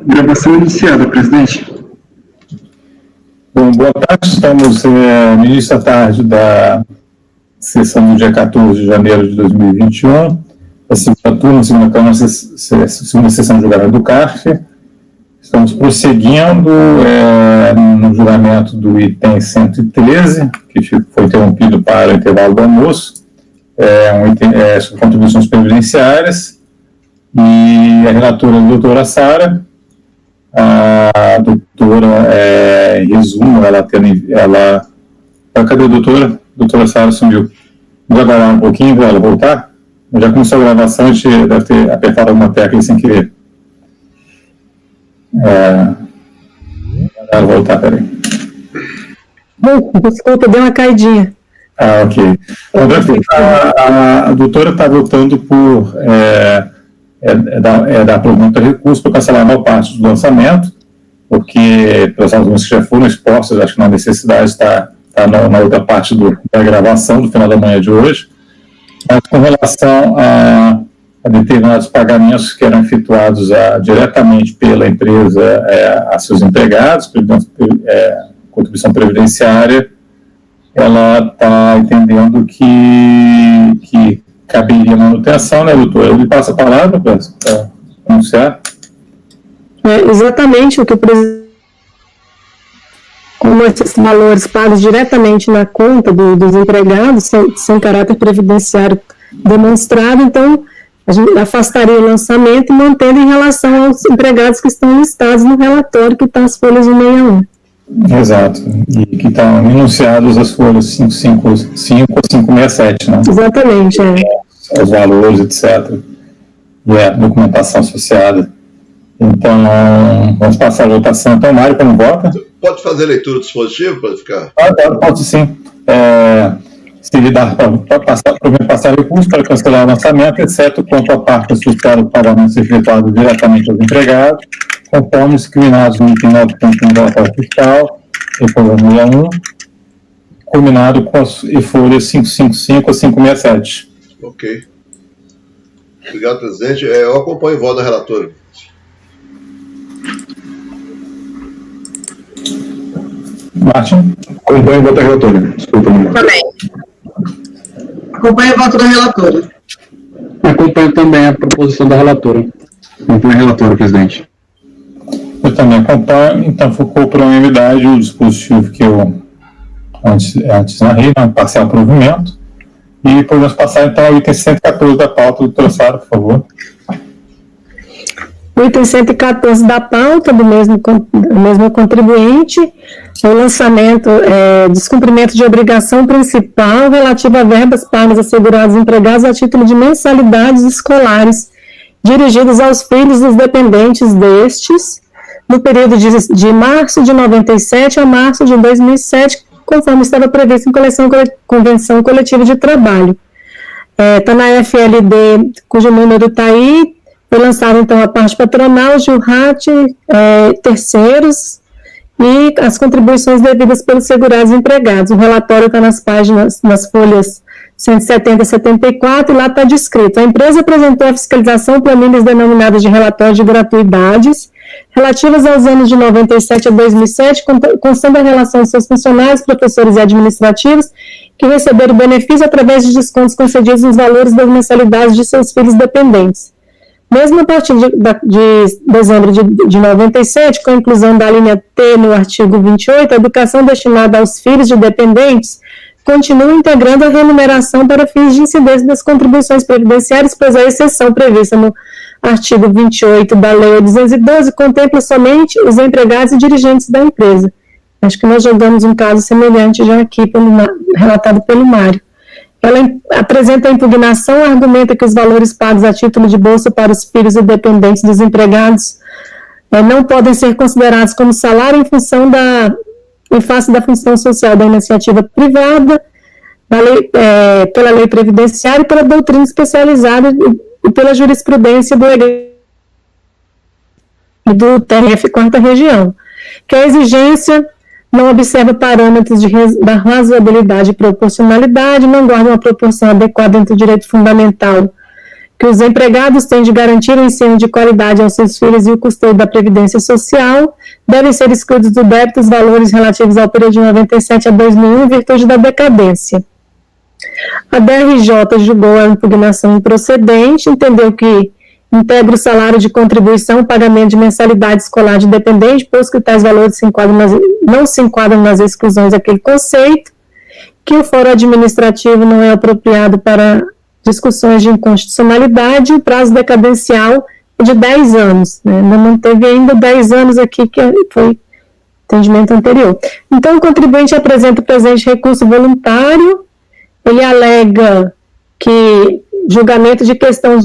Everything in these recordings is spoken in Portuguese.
Gravação iniciada, presidente. Bom, boa tarde. Estamos no início da tarde da sessão do dia 14 de janeiro de 2021. A segunda turma, segunda sessão de julgamento do CARF. Estamos prosseguindo no julgamento do item 113, que foi interrompido para o intervalo do almoço, sobre contribuições previdenciárias, e a relatora é a doutora Sara. A doutora, resumo, cadê a doutora? A doutora Sara sumiu. Vamos aguardar um pouquinho para ela voltar? Já começou a gravação, a gente deve ter apertado alguma tecla sem querer. Ela voltar, peraí. Desculpa, deu uma caidinha. Ok. A doutora está votando por dar provimento a recurso para cancelar a maior parte do lançamento, porque, pelas razões que já foram expostas, acho que na necessidade está na outra parte da gravação do final da manhã de hoje, mas com relação a determinados pagamentos que eram efetuados diretamente pela empresa a seus empregados, contribuição previdenciária, ela está entendendo que caberia manutenção, né, doutor? Eu lhe passo a palavra para anunciar. Exatamente o que o presidente, como esses valores pagos diretamente na conta dos empregados, sem caráter previdenciário demonstrado, então a gente afastaria o lançamento e mantendo em relação aos empregados que estão listados no relatório, que está as folhas 161. Exato, e que estão enunciados as folhas 555 a 567, né? Exatamente, Os valores, etc. E a documentação associada. Então, vamos passar a votação. Então, Mário, como vota? Pode fazer a leitura do dispositivo para ficar? Pode sim. Se lhe dá para passar recurso para cancelar o lançamento, exceto quanto à parte associada ao pagamento efetuado diretamente aos empregados, conforme os discriminados no item 9.1 do relatório fiscal, e-folha 61, combinado com as e-folhas 555 a 567. Ok. Obrigado, presidente. Eu acompanho o voto da relatora. Martin? Acompanho o voto da relatora. Desculpa, não. Também. Acompanho o voto da relatora. Acompanho também a proposição da relatora. Acompanho a relatora, presidente. Eu também acompanho, então ficou por unanimidade o dispositivo que eu antes narrei, parcial provimento, e podemos passar então ao item 114 da pauta, doutora Sara, por favor. O item 114 da pauta do mesmo contribuinte, o lançamento, descumprimento de obrigação principal relativa a verbas pagas asseguradas empregados a título de mensalidades escolares dirigidas aos filhos dos dependentes destes, no período de março de 97 a março de 2007, conforme estava previsto em convenção coletiva de trabalho. Está na FLD, cujo número está aí, foi lançado então a parte patronal, Gilrat, terceiros, e as contribuições devidas pelos segurados empregados. O relatório está nas folhas 170 e 74, e lá está descrito: a empresa apresentou a fiscalização planilhas denominadas de relatório de gratuidades, relativas aos anos de 97 a 2007, constando a relação de seus funcionários, professores e administrativos, que receberam benefício através de descontos concedidos nos valores das mensalidades de seus filhos dependentes. Mesmo a partir de dezembro de 97, com a inclusão da linha T no artigo 28, a educação destinada aos filhos de dependentes continua integrando a remuneração para fins de incidência das contribuições previdenciárias, pois a exceção prevista no artigo 28 da Lei 212 contempla somente os empregados e dirigentes da empresa. Acho que nós jogamos um caso semelhante já aqui, relatado pelo Mário. Ela apresenta a impugnação, argumenta que os valores pagos a título de bolsa para os filhos e dependentes dos empregados não podem ser considerados como salário em face da função social da iniciativa privada, pela lei previdenciária e pela doutrina especializada e pela jurisprudência do TRF Quarta Região, que a exigência não observa parâmetros da razoabilidade e proporcionalidade, não guarda uma proporção adequada entre o direito fundamental que os empregados têm de garantir o ensino de qualidade aos seus filhos e o custeio da Previdência Social, devem ser excluídos do débito os valores relativos ao período de 97 a 2001 em virtude da decadência. A DRJ julgou a impugnação improcedente, entendeu que integra o salário de contribuição, pagamento de mensalidade escolar de dependente, pois que tais valores não se enquadram nas exclusões daquele conceito, que o fórum administrativo não é apropriado para discussões de inconstitucionalidade, o prazo decadencial é de 10 anos, né? Não manteve ainda 10 anos aqui, que foi entendimento anterior. Então, o contribuinte apresenta o presente recurso voluntário, ele alega que julgamento de questão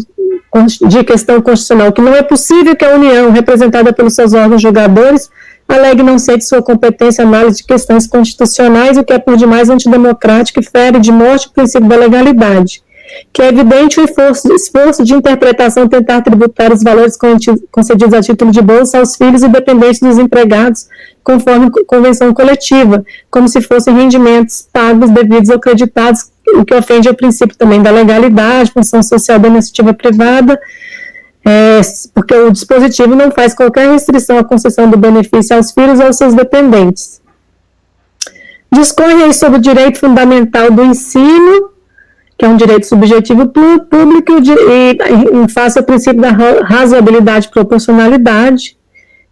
constitucional, que não é possível que a União, representada pelos seus órgãos julgadores, alegue não ser de sua competência análise de questões constitucionais, o que é por demais antidemocrático e fere de morte o princípio da legalidade, que é evidente o esforço de interpretação tentar tributar os valores concedidos a título de bolsa aos filhos e dependentes dos empregados, conforme convenção coletiva, como se fossem rendimentos pagos, devidos ou creditados, o que ofende ao princípio também da legalidade, função social da iniciativa privada, porque o dispositivo não faz qualquer restrição à concessão do benefício aos filhos ou aos seus dependentes. Discorre aí sobre o direito fundamental do ensino, que é um direito subjetivo público, e em face ao princípio da razoabilidade e proporcionalidade,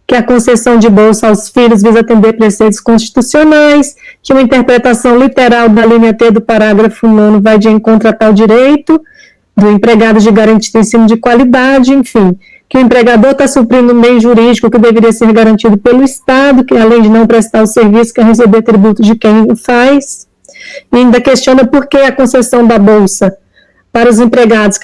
que a concessão de bolsa aos filhos visa atender preceitos constitucionais, que uma interpretação literal da linha T do parágrafo 9 vai de encontro a tal direito, do empregado de garantir ensino de qualidade, enfim, que o empregador está suprindo um meio jurídico que deveria ser garantido pelo Estado, que além de não prestar o serviço, quer receber tributo de quem o faz, e ainda questiona por que a concessão da bolsa para os empregados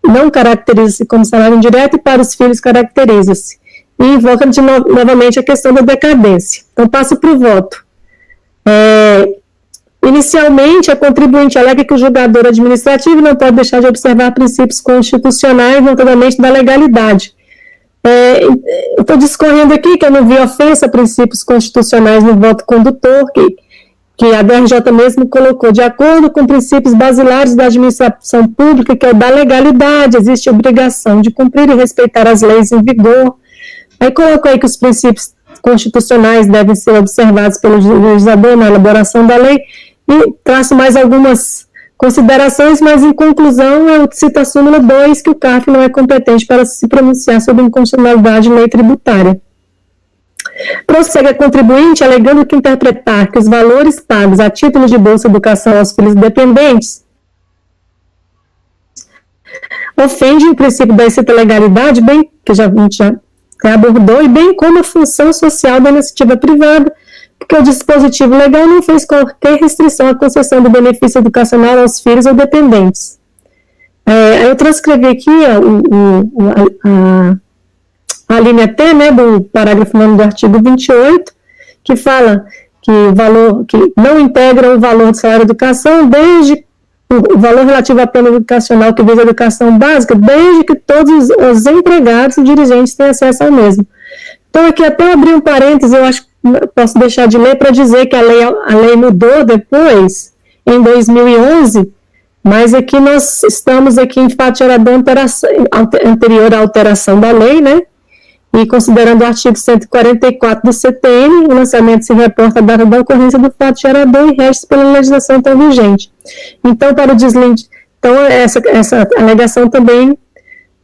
não caracteriza-se como salário indireto e para os filhos caracteriza-se. E invoca novamente a questão da decadência. Então, passo para o voto. Inicialmente, a contribuinte alega que o julgador administrativo não pode deixar de observar princípios constitucionais, notadamente da legalidade. Eu estou discorrendo aqui que eu não vi ofensa a princípios constitucionais no voto condutor, que a DRJ mesmo colocou, de acordo com princípios basilares da administração pública, que é da legalidade, existe obrigação de cumprir e respeitar as leis em vigor. Aí colocou aí que os princípios constitucionais devem ser observados pelo legislador na elaboração da lei, e traço mais algumas considerações, mas em conclusão eu cito a súmula 2, que o CARF não é competente para se pronunciar sobre inconstitucionalidade de lei tributária. Prossegue a contribuinte alegando que interpretar que os valores pagos a título de bolsa educação aos filhos dependentes ofende o princípio da legalidade, bem que a gente já abordou, e bem como a função social da iniciativa privada, porque o dispositivo legal não fez qualquer restrição à concessão do benefício educacional aos filhos ou dependentes. Eu transcrevi aqui a linha T, né, do parágrafo 9 do artigo 28, que fala que o valor, que não integra o valor do salário de educação, desde o valor relativo à plano educacional que visa a educação básica, desde que todos os empregados e dirigentes tenham acesso ao mesmo. Então, aqui até abrir um parênteses, eu acho que posso deixar de ler para dizer que a lei mudou depois, em 2011, mas aqui nós estamos aqui em fato gerador anterior à alteração da lei, né? E considerando o artigo 144 do CTN, o lançamento se reporta a data da ocorrência do fato gerador e resta pela legislação então vigente. Então, para o deslinde, então essa alegação também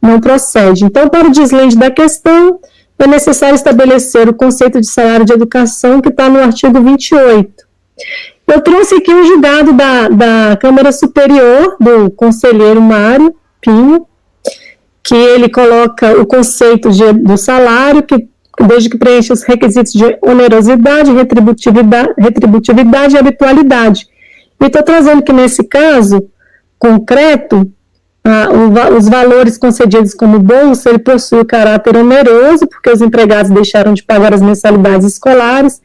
não procede. Então, para o deslinde da questão, é necessário estabelecer o conceito de salário de educação que está no artigo 28. Eu trouxe aqui um julgado da Câmara Superior, do conselheiro Mário Pinho, que ele coloca o conceito do salário, que desde que preenche os requisitos de onerosidade, retributividade e habitualidade. E estou trazendo que nesse caso concreto, os valores concedidos como bolsa, ele possui caráter oneroso, porque os empregados deixaram de pagar as mensalidades escolares,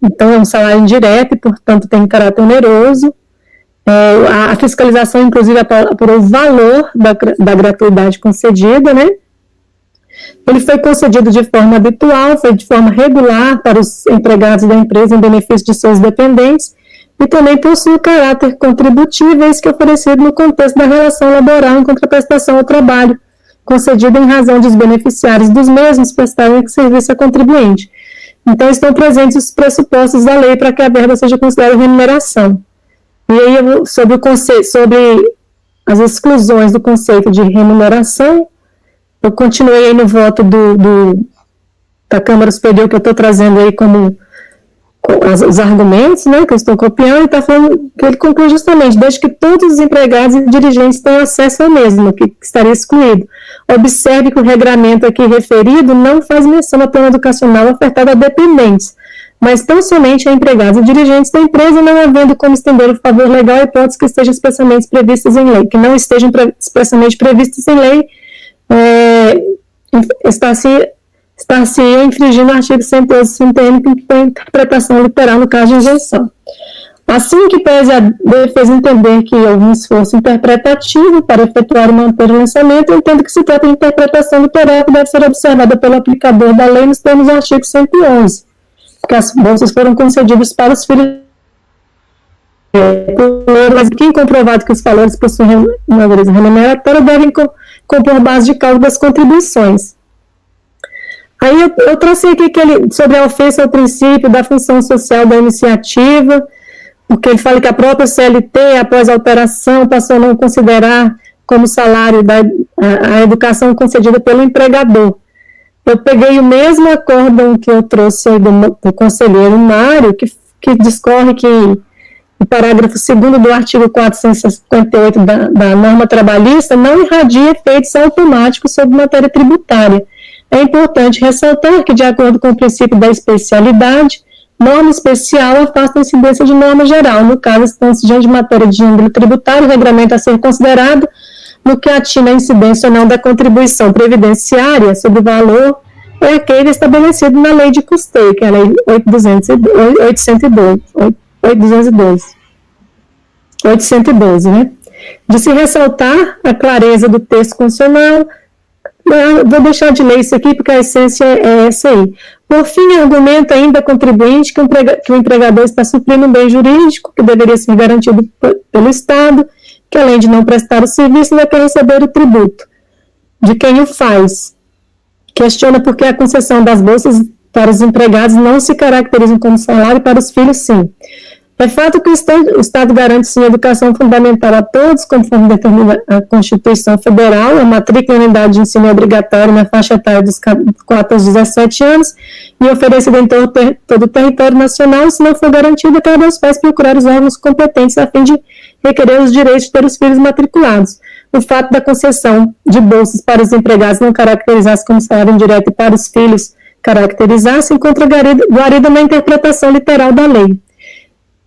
então é um salário indireto e, portanto, tem caráter oneroso. A fiscalização, inclusive, apurou o valor da gratuidade concedida, né? Ele foi concedido de forma habitual, foi de forma regular para os empregados da empresa em benefício de seus dependentes, e também possui caráter contributivo, eis que oferecido no contexto da relação laboral em contraprestação ao trabalho, concedida em razão dos beneficiários dos mesmos prestarem serviço a contribuinte. Então, estão presentes os pressupostos da lei para que a verba seja considerada remuneração. E aí, sobre as exclusões do conceito de remuneração, eu continuei aí no voto da Câmara Superior, que eu estou trazendo aí como os argumentos, né, que eu estou copiando, e está falando que ele conclui justamente, desde que todos os empregados e dirigentes tenham acesso ao mesmo, que estaria excluído. Observe que o regramento aqui referido não faz menção ao plano educacional ofertado a dependentes, mas tão somente a empregados e dirigentes da empresa, não havendo como estender o favor legal a hipóteses que estejam expressamente previstas em lei, que não estejam expressamente previstas em lei, está-se infringindo o artigo 112 CNTM, que tem interpretação literal no caso de injunção. Assim que pese a defesa entender que houve um esforço interpretativo para efetuar e manter o lançamento, eu entendo que se trata de interpretação literal que deve ser observada pelo aplicador da lei nos termos do artigo 111, que as bolsas foram concedidas para os filhos. Mas quem comprovado que os valores possuem uma natureza remuneratória devem compor base de cálculo das contribuições. Aí eu trouxe aqui sobre a ofensa ao princípio da função social da iniciativa, porque ele fala que a própria CLT, após a alteração, passou a não considerar como salário a educação concedida pelo empregador. Eu peguei o mesmo acórdão que eu trouxe aí do conselheiro Mário, que discorre que o parágrafo 2º do artigo 458 da norma trabalhista não irradia efeitos automáticos sobre matéria tributária. É importante ressaltar que, de acordo com o princípio da especialidade, norma especial afasta a incidência de norma geral. No caso, estamos diante de matéria de âmbito tributário, o regramento a ser considerado no que atina a incidência ou não da contribuição previdenciária sobre o valor é aquele estabelecido na lei de custeio, que é a lei 812, né? De se ressaltar a clareza do texto constitucional. Vou deixar de ler isso aqui, porque a essência é essa aí. Por fim, argumenta ainda contribuinte que o empregador está suprindo um bem jurídico que deveria ser garantido pelo Estado, que além de não prestar o serviço, ainda quer receber o tributo de quem o faz. Questiona por que a concessão das bolsas para os empregados não se caracterizam como salário, para os filhos, sim. É fato que o Estado garante, sim, a educação fundamental a todos, conforme determina a Constituição Federal. A matrícula em unidade de ensino é obrigatória na faixa etária dos 4 aos 17 anos e oferecida em todo o território nacional. Se não for garantida, cabe aos pais procurar os órgãos competentes a fim de requerer os direitos de ter os filhos matriculados. O fato da concessão de bolsas para os empregados não caracterizasse como salário indireto e para os filhos caracterizasse, encontra guarida na interpretação literal da lei.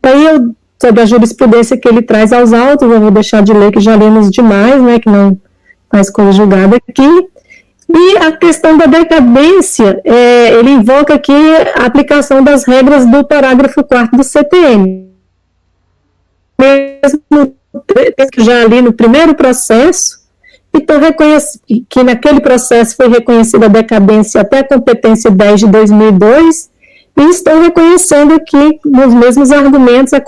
Daí, sobre a jurisprudência que ele traz aos autos, eu vou deixar de ler, que já lemos demais, né, que não faz coisa julgada aqui. E a questão da decadência, ele invoca aqui a aplicação das regras do parágrafo 4º do CTN. Mesmo que já ali no primeiro processo, então que naquele processo foi reconhecida a decadência até a competência 10 de 2002, e estão reconhecendo aqui, nos mesmos argumentos, a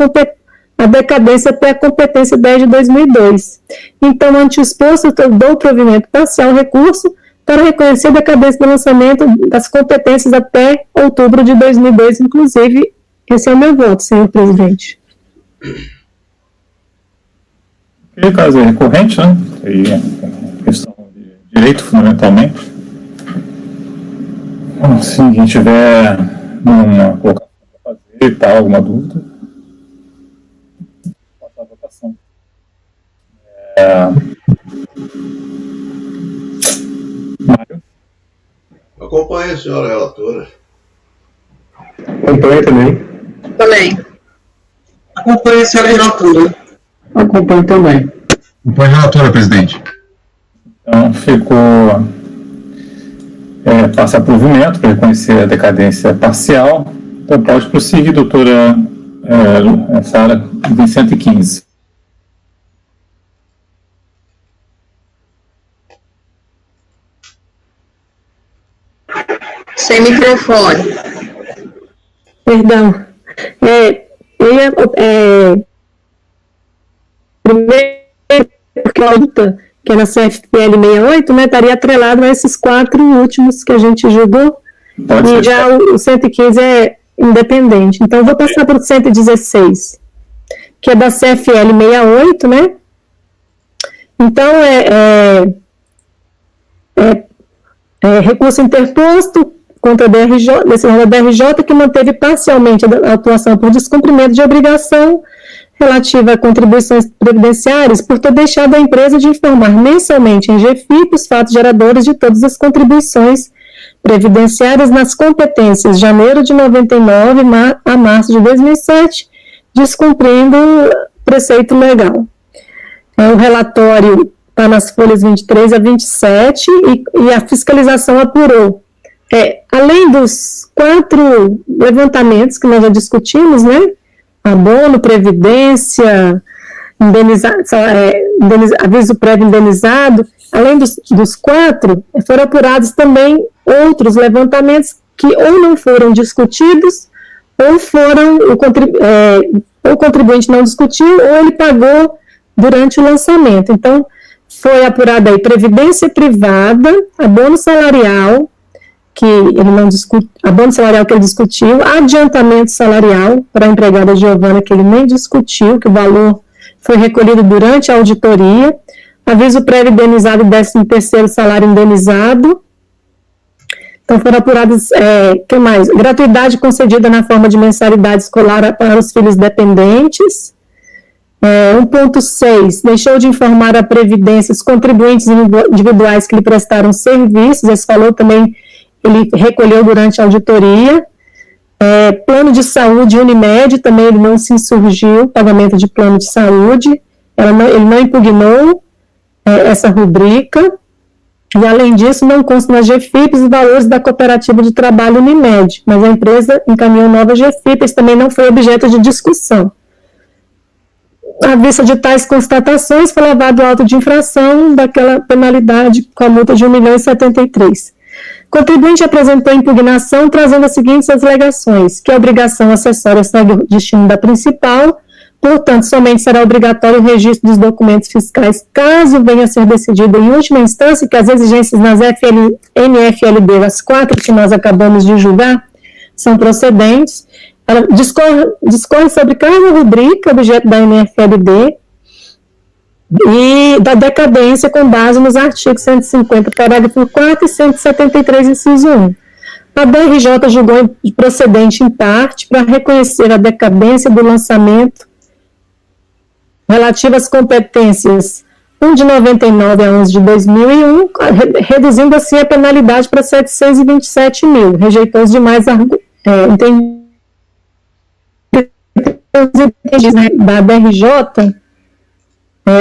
decadência até a competência 10 de 2002. Então, ante o exposto, eu dou provimento parcial ao recurso para reconhecer a decadência do lançamento das competências até outubro de 2002, inclusive. Esse é o meu voto, senhor presidente. O caso é recorrente, né? E é questão de direito, fundamentalmente. Se quem tiver uma colocação para fazer e tal, alguma dúvida, passar a votação. Mário? Acompanhe, senhora relatora. Acompanho também. Também. Acompanhe a senhora relatora. Acompanho também. Acompanho a relatora, presidente. Então, ficou passar provimento para reconhecer a decadência parcial. Então, pode prosseguir, doutora Sara, item 115. Sem microfone. Perdão. Primeiro, porque a luta, que é na CFPL 68, né, estaria atrelado a esses 4 últimos que a gente julgou, e já o 115 é independente. Então, eu vou passar para o 116, que é da CFL 68, né? Então, recurso interposto contra a DRJ, decisão da DRJ, que manteve parcialmente a atuação por descumprimento de obrigação relativa a contribuições previdenciárias por ter deixado a empresa de informar mensalmente em GFIP os fatos geradores de todas as contribuições previdenciárias nas competências de janeiro de 99 a março de 2007, descumprindo o preceito legal. O relatório está nas folhas 23 a 27 e a fiscalização apurou, além dos 4 levantamentos que nós já discutimos, né? Abono, previdência, aviso prévio indenizado, além dos 4, foram apurados também outros levantamentos que ou não foram discutidos, ou o contribuinte não discutiu, ou ele pagou durante o lançamento. Então, foi apurada aí previdência privada, abono salarial, que ele não discutiu, abono salarial que ele discutiu, adiantamento salarial para a empregada Giovana, que ele nem discutiu, que o valor foi recolhido durante a auditoria, aviso prévio indenizado e 13º salário indenizado. Então, foram apurados, que mais? Gratuidade concedida na forma de mensalidade escolar para os filhos dependentes. 1.6, deixou de informar a Previdência os contribuintes individuais que lhe prestaram serviços, esse valor também ele recolheu durante a auditoria. Plano de saúde Unimed, também ele não se insurgiu, pagamento de plano de saúde, ele não impugnou essa rubrica, e além disso não consta na GFIP os valores da cooperativa de trabalho Unimed, mas a empresa encaminhou nova GFIP, isso também não foi objeto de discussão. À vista de tais constatações, foi lavado o auto de infração daquela penalidade com a multa de R$ 1.073.000. Contribuinte apresentou impugnação trazendo as seguintes alegações, que a obrigação acessória segue o destino da principal, portanto, somente será obrigatório o registro dos documentos fiscais, caso venha a ser decidido em última instância que as exigências nas NFLB, as 4 que nós acabamos de julgar, são procedentes. Ela discorre sobre cada rubrica, objeto da NFLB, e da decadência com base nos artigos 150, parágrafo 4 e 173, inciso 1. A DRJ julgou procedente em parte para reconhecer a decadência do lançamento relativa às competências 1 de 99 a 11 de 2001, reduzindo assim a penalidade para 727 mil. Rejeitou os demais da DRJ.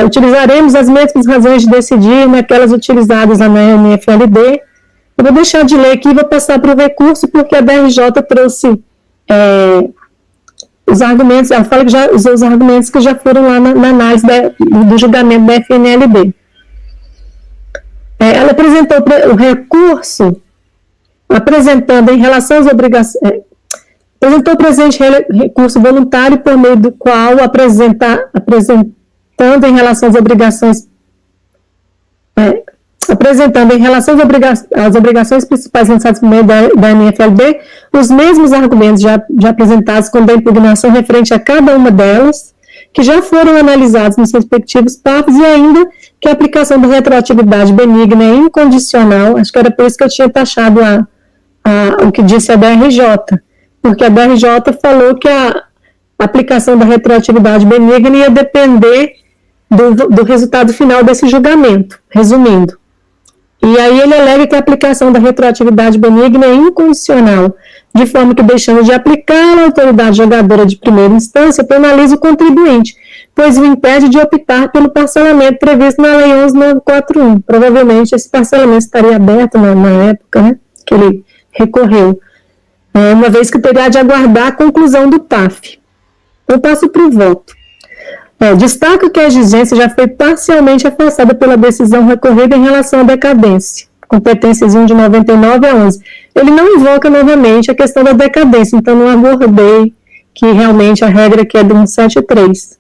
Utilizaremos as mesmas razões de decidir naquelas utilizadas lá na NFLD. Eu vou deixar de ler aqui e vou passar para o recurso, porque a DRJ trouxe os argumentos, ela fala que já usou os argumentos que já foram lá na análise do julgamento da FNLB. Ela apresentou o recurso, apresentando em relação às obrigações, apresentou o presente recurso voluntário por meio do qual apresentando em relação às obrigações, às obrigações principais lançadas por meio da NFLB, os mesmos argumentos já apresentados quando a impugnação referente a cada uma delas, que já foram analisados nos respectivos partes, e ainda que a aplicação da retroatividade benigna é incondicional. Acho que era por isso que eu tinha taxado o que disse a DRJ, porque a DRJ falou que a aplicação da retroatividade benigna ia depender do resultado final desse julgamento, resumindo. E aí ele alega que a aplicação da retroatividade benigna é incondicional, de forma que, deixando de aplicar, a autoridade julgadora de primeira instância penaliza o contribuinte, pois o impede de optar pelo parcelamento previsto na Lei 11.941. Provavelmente esse parcelamento estaria aberto na época, né, que ele recorreu, uma vez que teria de aguardar a conclusão do PAF. Eu passo para o voto. Destaco que a exigência já foi parcialmente afastada pela decisão recorrida em relação à decadência, competências 1 de 99 a 11. Ele não invoca novamente a questão da decadência, então não abordei que realmente a regra aqui é do 173.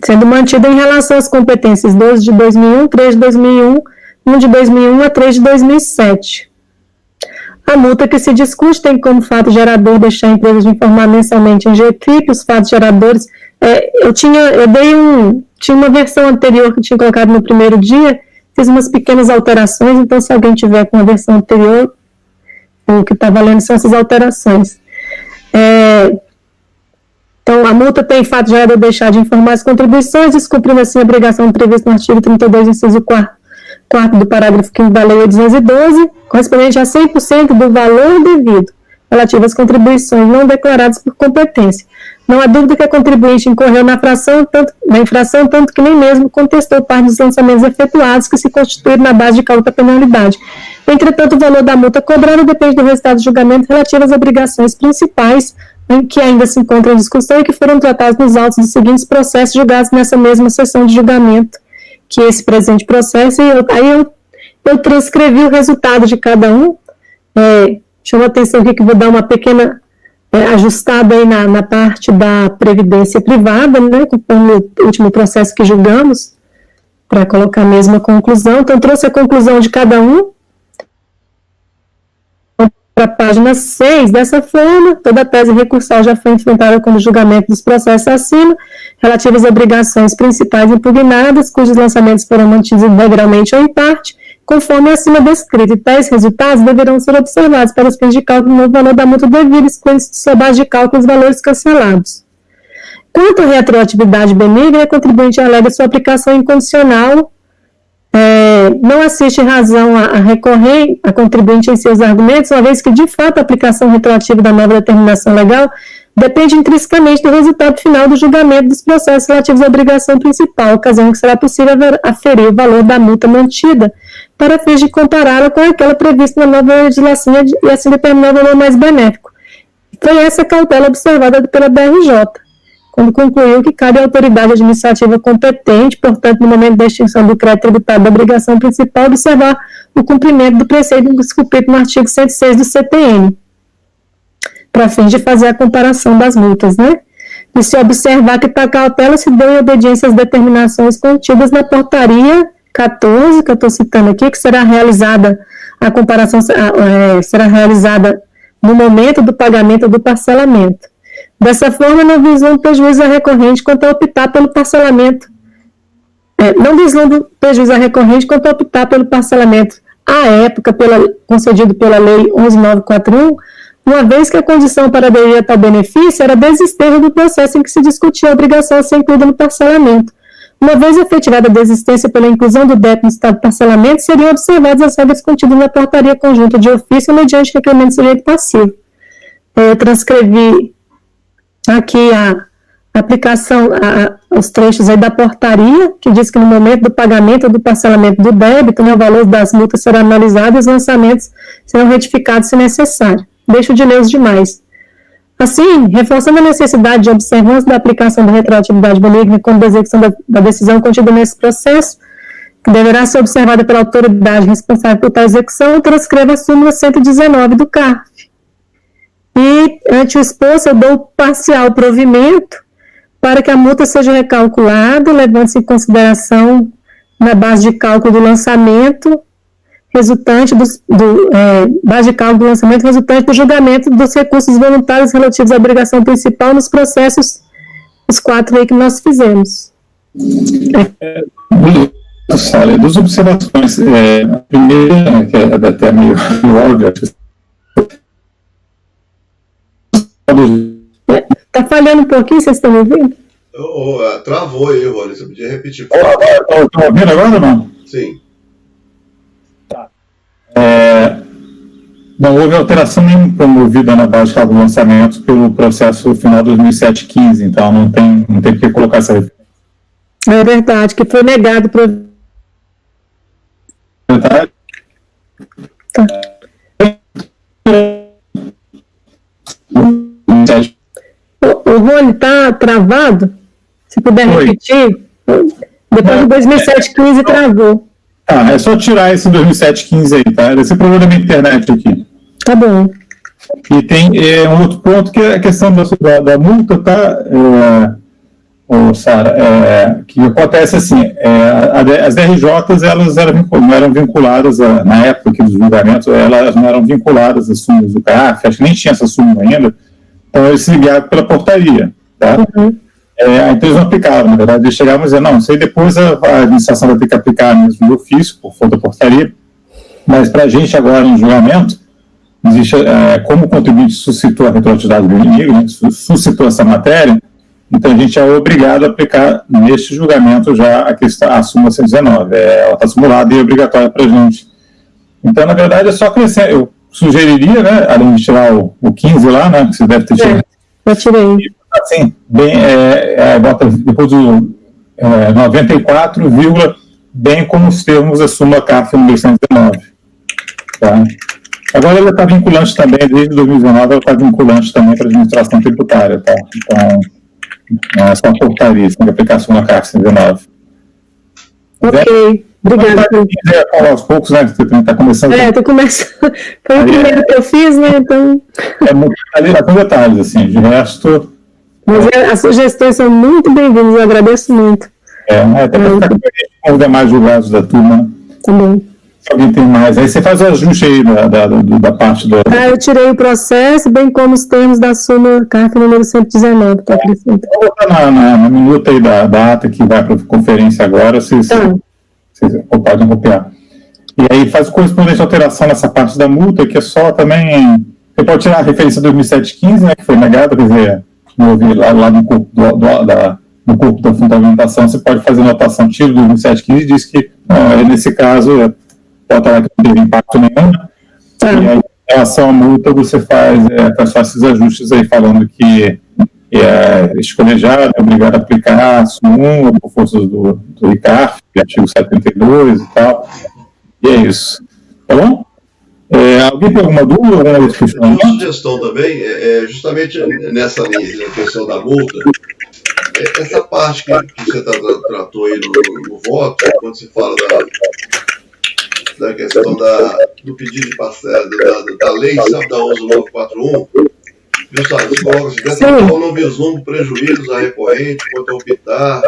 Sendo mantida em relação às competências 12 de 2001, 3 de 2001, 1 de 2001 a 3 de 2007. A multa que se discute tem como fato gerador deixar a empresa de informar mensalmente em GTRIP os fatos geradores. Tinha uma versão anterior que eu tinha colocado no primeiro dia, fiz umas pequenas alterações, então se alguém tiver com a versão anterior, o que está valendo são essas alterações. Então, a multa tem fato gerador deixar de informar as contribuições, descumprindo assim a obrigação prevista no artigo 32, inciso 4 do parágrafo 5º da Lei 812, correspondente a 100% do valor devido relativo às contribuições não declaradas por competência. Não há dúvida que a contribuinte incorreu na infração, tanto que nem mesmo contestou parte dos lançamentos efetuados que se constituíram na base de cálculo da penalidade. Entretanto, o valor da multa cobrada depende do resultado do julgamento relativo às obrigações principais em que ainda se encontram em discussão e que foram tratados nos autos dos seguintes processos julgados nessa mesma sessão de julgamento, que esse presente processo, e aí eu transcrevi o resultado de cada um. Chama a atenção aqui que vou dar uma pequena ajustada aí na parte da previdência privada, né, conforme o último processo que julgamos, para colocar a mesma conclusão. Então, trouxe a conclusão de cada um para a página 6. Dessa forma, toda a tese recursal já foi enfrentada com o julgamento dos processos acima, relativos às obrigações principais impugnadas, cujos lançamentos foram mantidos integralmente ou em parte, conforme acima descrito, e tais resultados deverão ser observados para os fins de cálculo no valor da multa devida, excluindo-se de sua base de cálculo os valores cancelados. Quanto à retroatividade benigna, a contribuinte alega sua aplicação incondicional, não assiste razão a contribuinte em seus argumentos, uma vez que, de fato, a aplicação retroativa da nova determinação legal depende intrinsecamente do resultado final do julgamento dos processos relativos à obrigação principal, ocasião que será possível aferir o valor da multa mantida para fins de compará-la com aquela prevista na nova legislação e assim determinar o valor mais benéfico. Foi essa cautela observada pela BRJ, quando concluiu que cabe à autoridade administrativa competente, portanto, no momento da extinção do crédito tributário da obrigação principal, observar o cumprimento do preceito desculpido no artigo 106 do CTN, para fins de fazer a comparação das multas, né? E se observar que tal cautela se deu em obediência às determinações contidas na portaria 14, que eu estou citando aqui, que será realizada, a comparação será realizada no momento do pagamento do parcelamento. Dessa forma, não vislumbra prejuízo a recorrente quanto a optar pelo parcelamento. Não vislumbra prejuízo a recorrente quanto a optar pelo parcelamento à época concedido pela Lei 11.941, uma vez que a condição para aderir a tal benefício era desistência do processo em que se discutia a obrigação a ser incluída no parcelamento. Uma vez efetivada a desistência pela inclusão do débito no estado de parcelamento, seriam observadas as regras contidas na portaria conjunta de ofício mediante requerimento de direito passivo. Eu transcrevi aqui a aplicação, os trechos aí da portaria, que diz que no momento do pagamento ou do parcelamento do débito, o valor das multas será analisado e os lançamentos serão retificados se necessário. Deixo de ler os demais. Assim, reforçando a necessidade de observância da aplicação da retroatividade benigna como da execução da decisão contida nesse processo, que deverá ser observada pela autoridade responsável por tal execução, transcreva a súmula 119 do CARF. E, ante o exposto, eu dou parcial provimento para que a multa seja recalculada, levando-se em consideração na base de cálculo do lançamento, resultante base de cálculo do lançamento resultante do julgamento dos recursos voluntários relativos à obrigação principal nos processos, os 4 aí que nós fizemos. Duas observações. A primeira, que é até meio óbvia, Está falhando um pouquinho, vocês estão me ouvindo? Travou aí, Rony, você podia repetir. Estão ouvindo agora ou não? Sim. Não houve alteração nenhuma promovida na base de cálculo do lançamento pelo processo final 2007-15, então não tem por que colocar essa referência. É verdade, que foi negado para... Verdade? Tá. O Rony está travado? Se puder repetir. Depois de 2007-15 travou. É só tirar esse 2007-15 aí, tá? Esse problema da minha internet aqui. Tá bom. E tem um outro ponto que é a questão da multa, tá, Sara, que acontece assim, as DRJs, elas não eram vinculadas, na época aqui dos julgamentos, elas não eram vinculadas às súmulas do CARF, acho que nem tinha essa súmula ainda, então eles se ligaram pela portaria, tá? Uhum. Então eles não aplicaram, na verdade, eles chegavam a dizer, não, isso aí depois a administração vai ter que aplicar mesmo no ofício, por conta da portaria, mas para a gente agora em julgamento, existe, como o contribuinte suscitou a retroatividade do inimigo, né, suscitou essa matéria, então a gente é obrigado a aplicar neste julgamento já a súmula 119, ela está simulada e é obrigatória para a gente. Então, na verdade, é só crescer. Eu sugeriria, né, além de tirar o 15 lá, né, que você deve ter tirado. Eu tirei. Assim, bota depois do 94, bem como os termos da súmula CARF número 119. Tá? Agora ela está vinculante também, desde 2019 ela está vinculante também para a administração tributária, tá? Então, não é só portaria, tem que aplicar a súmula CARF 119. Ok, obrigada. Aos poucos, né? Você está começando. Estou começando. Foi o primeiro que eu fiz, né? Então. Ali com detalhes, assim, de resto. Mas as sugestões são muito bem-vindas, eu agradeço muito. Até para ficar com os demais julgados da turma. Tá bom. Se alguém tem mais, aí você faz o ajuste aí da parte do. Eu tirei o processo, bem como os termos da súmula CARF número 119, para acrescentar. Vou botar na minuta aí da ata que vai para a conferência agora, vocês podem copiar. E aí faz correspondente alteração nessa parte da multa, que é só também. Você pode tirar a referência 2007-15, né, que foi negada, quer dizer, lá no corpo no corpo da fundamentação, você pode fazer anotação, tiro do 2007-15 e diz que, nesse caso, pode falar que não teve impacto nenhum, e aí, em relação à multa, você faz esses ajustes aí, falando que este colegiado é obrigado a aplicar a súmula por forças do ICARF, artigo 72 e tal, e é isso. Tá bom? Alguém tem alguma dúvida? Alguma outra questão? Uma sugestão também, justamente nessa linha, na questão da multa, essa parte que você tratou aí no voto, quando se fala da questão do pedido de parcela, da lei, sabe, da 11941, justamente, se coloca assim, dessa forma não vislumbra prejuízos a recorrente quanto a optar,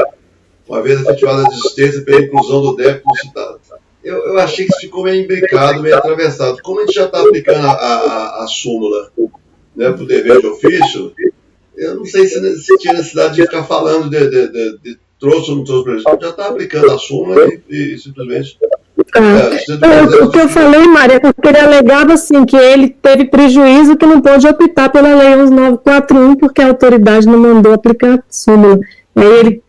uma vez efetuada a desistência pela inclusão do débito citado. Eu achei que isso ficou meio imbricado, meio atravessado. Como a gente já está aplicando a súmula, né, para o dever de ofício, eu não sei se tinha necessidade de ficar falando de trouxe ou não trouxe prejuízo. Já está aplicando a súmula e simplesmente... o que eu falei, Maria, é porque ele alegava assim, que ele teve prejuízo que não pôde optar pela lei 11941 porque a autoridade não mandou aplicar a súmula. Aí ele,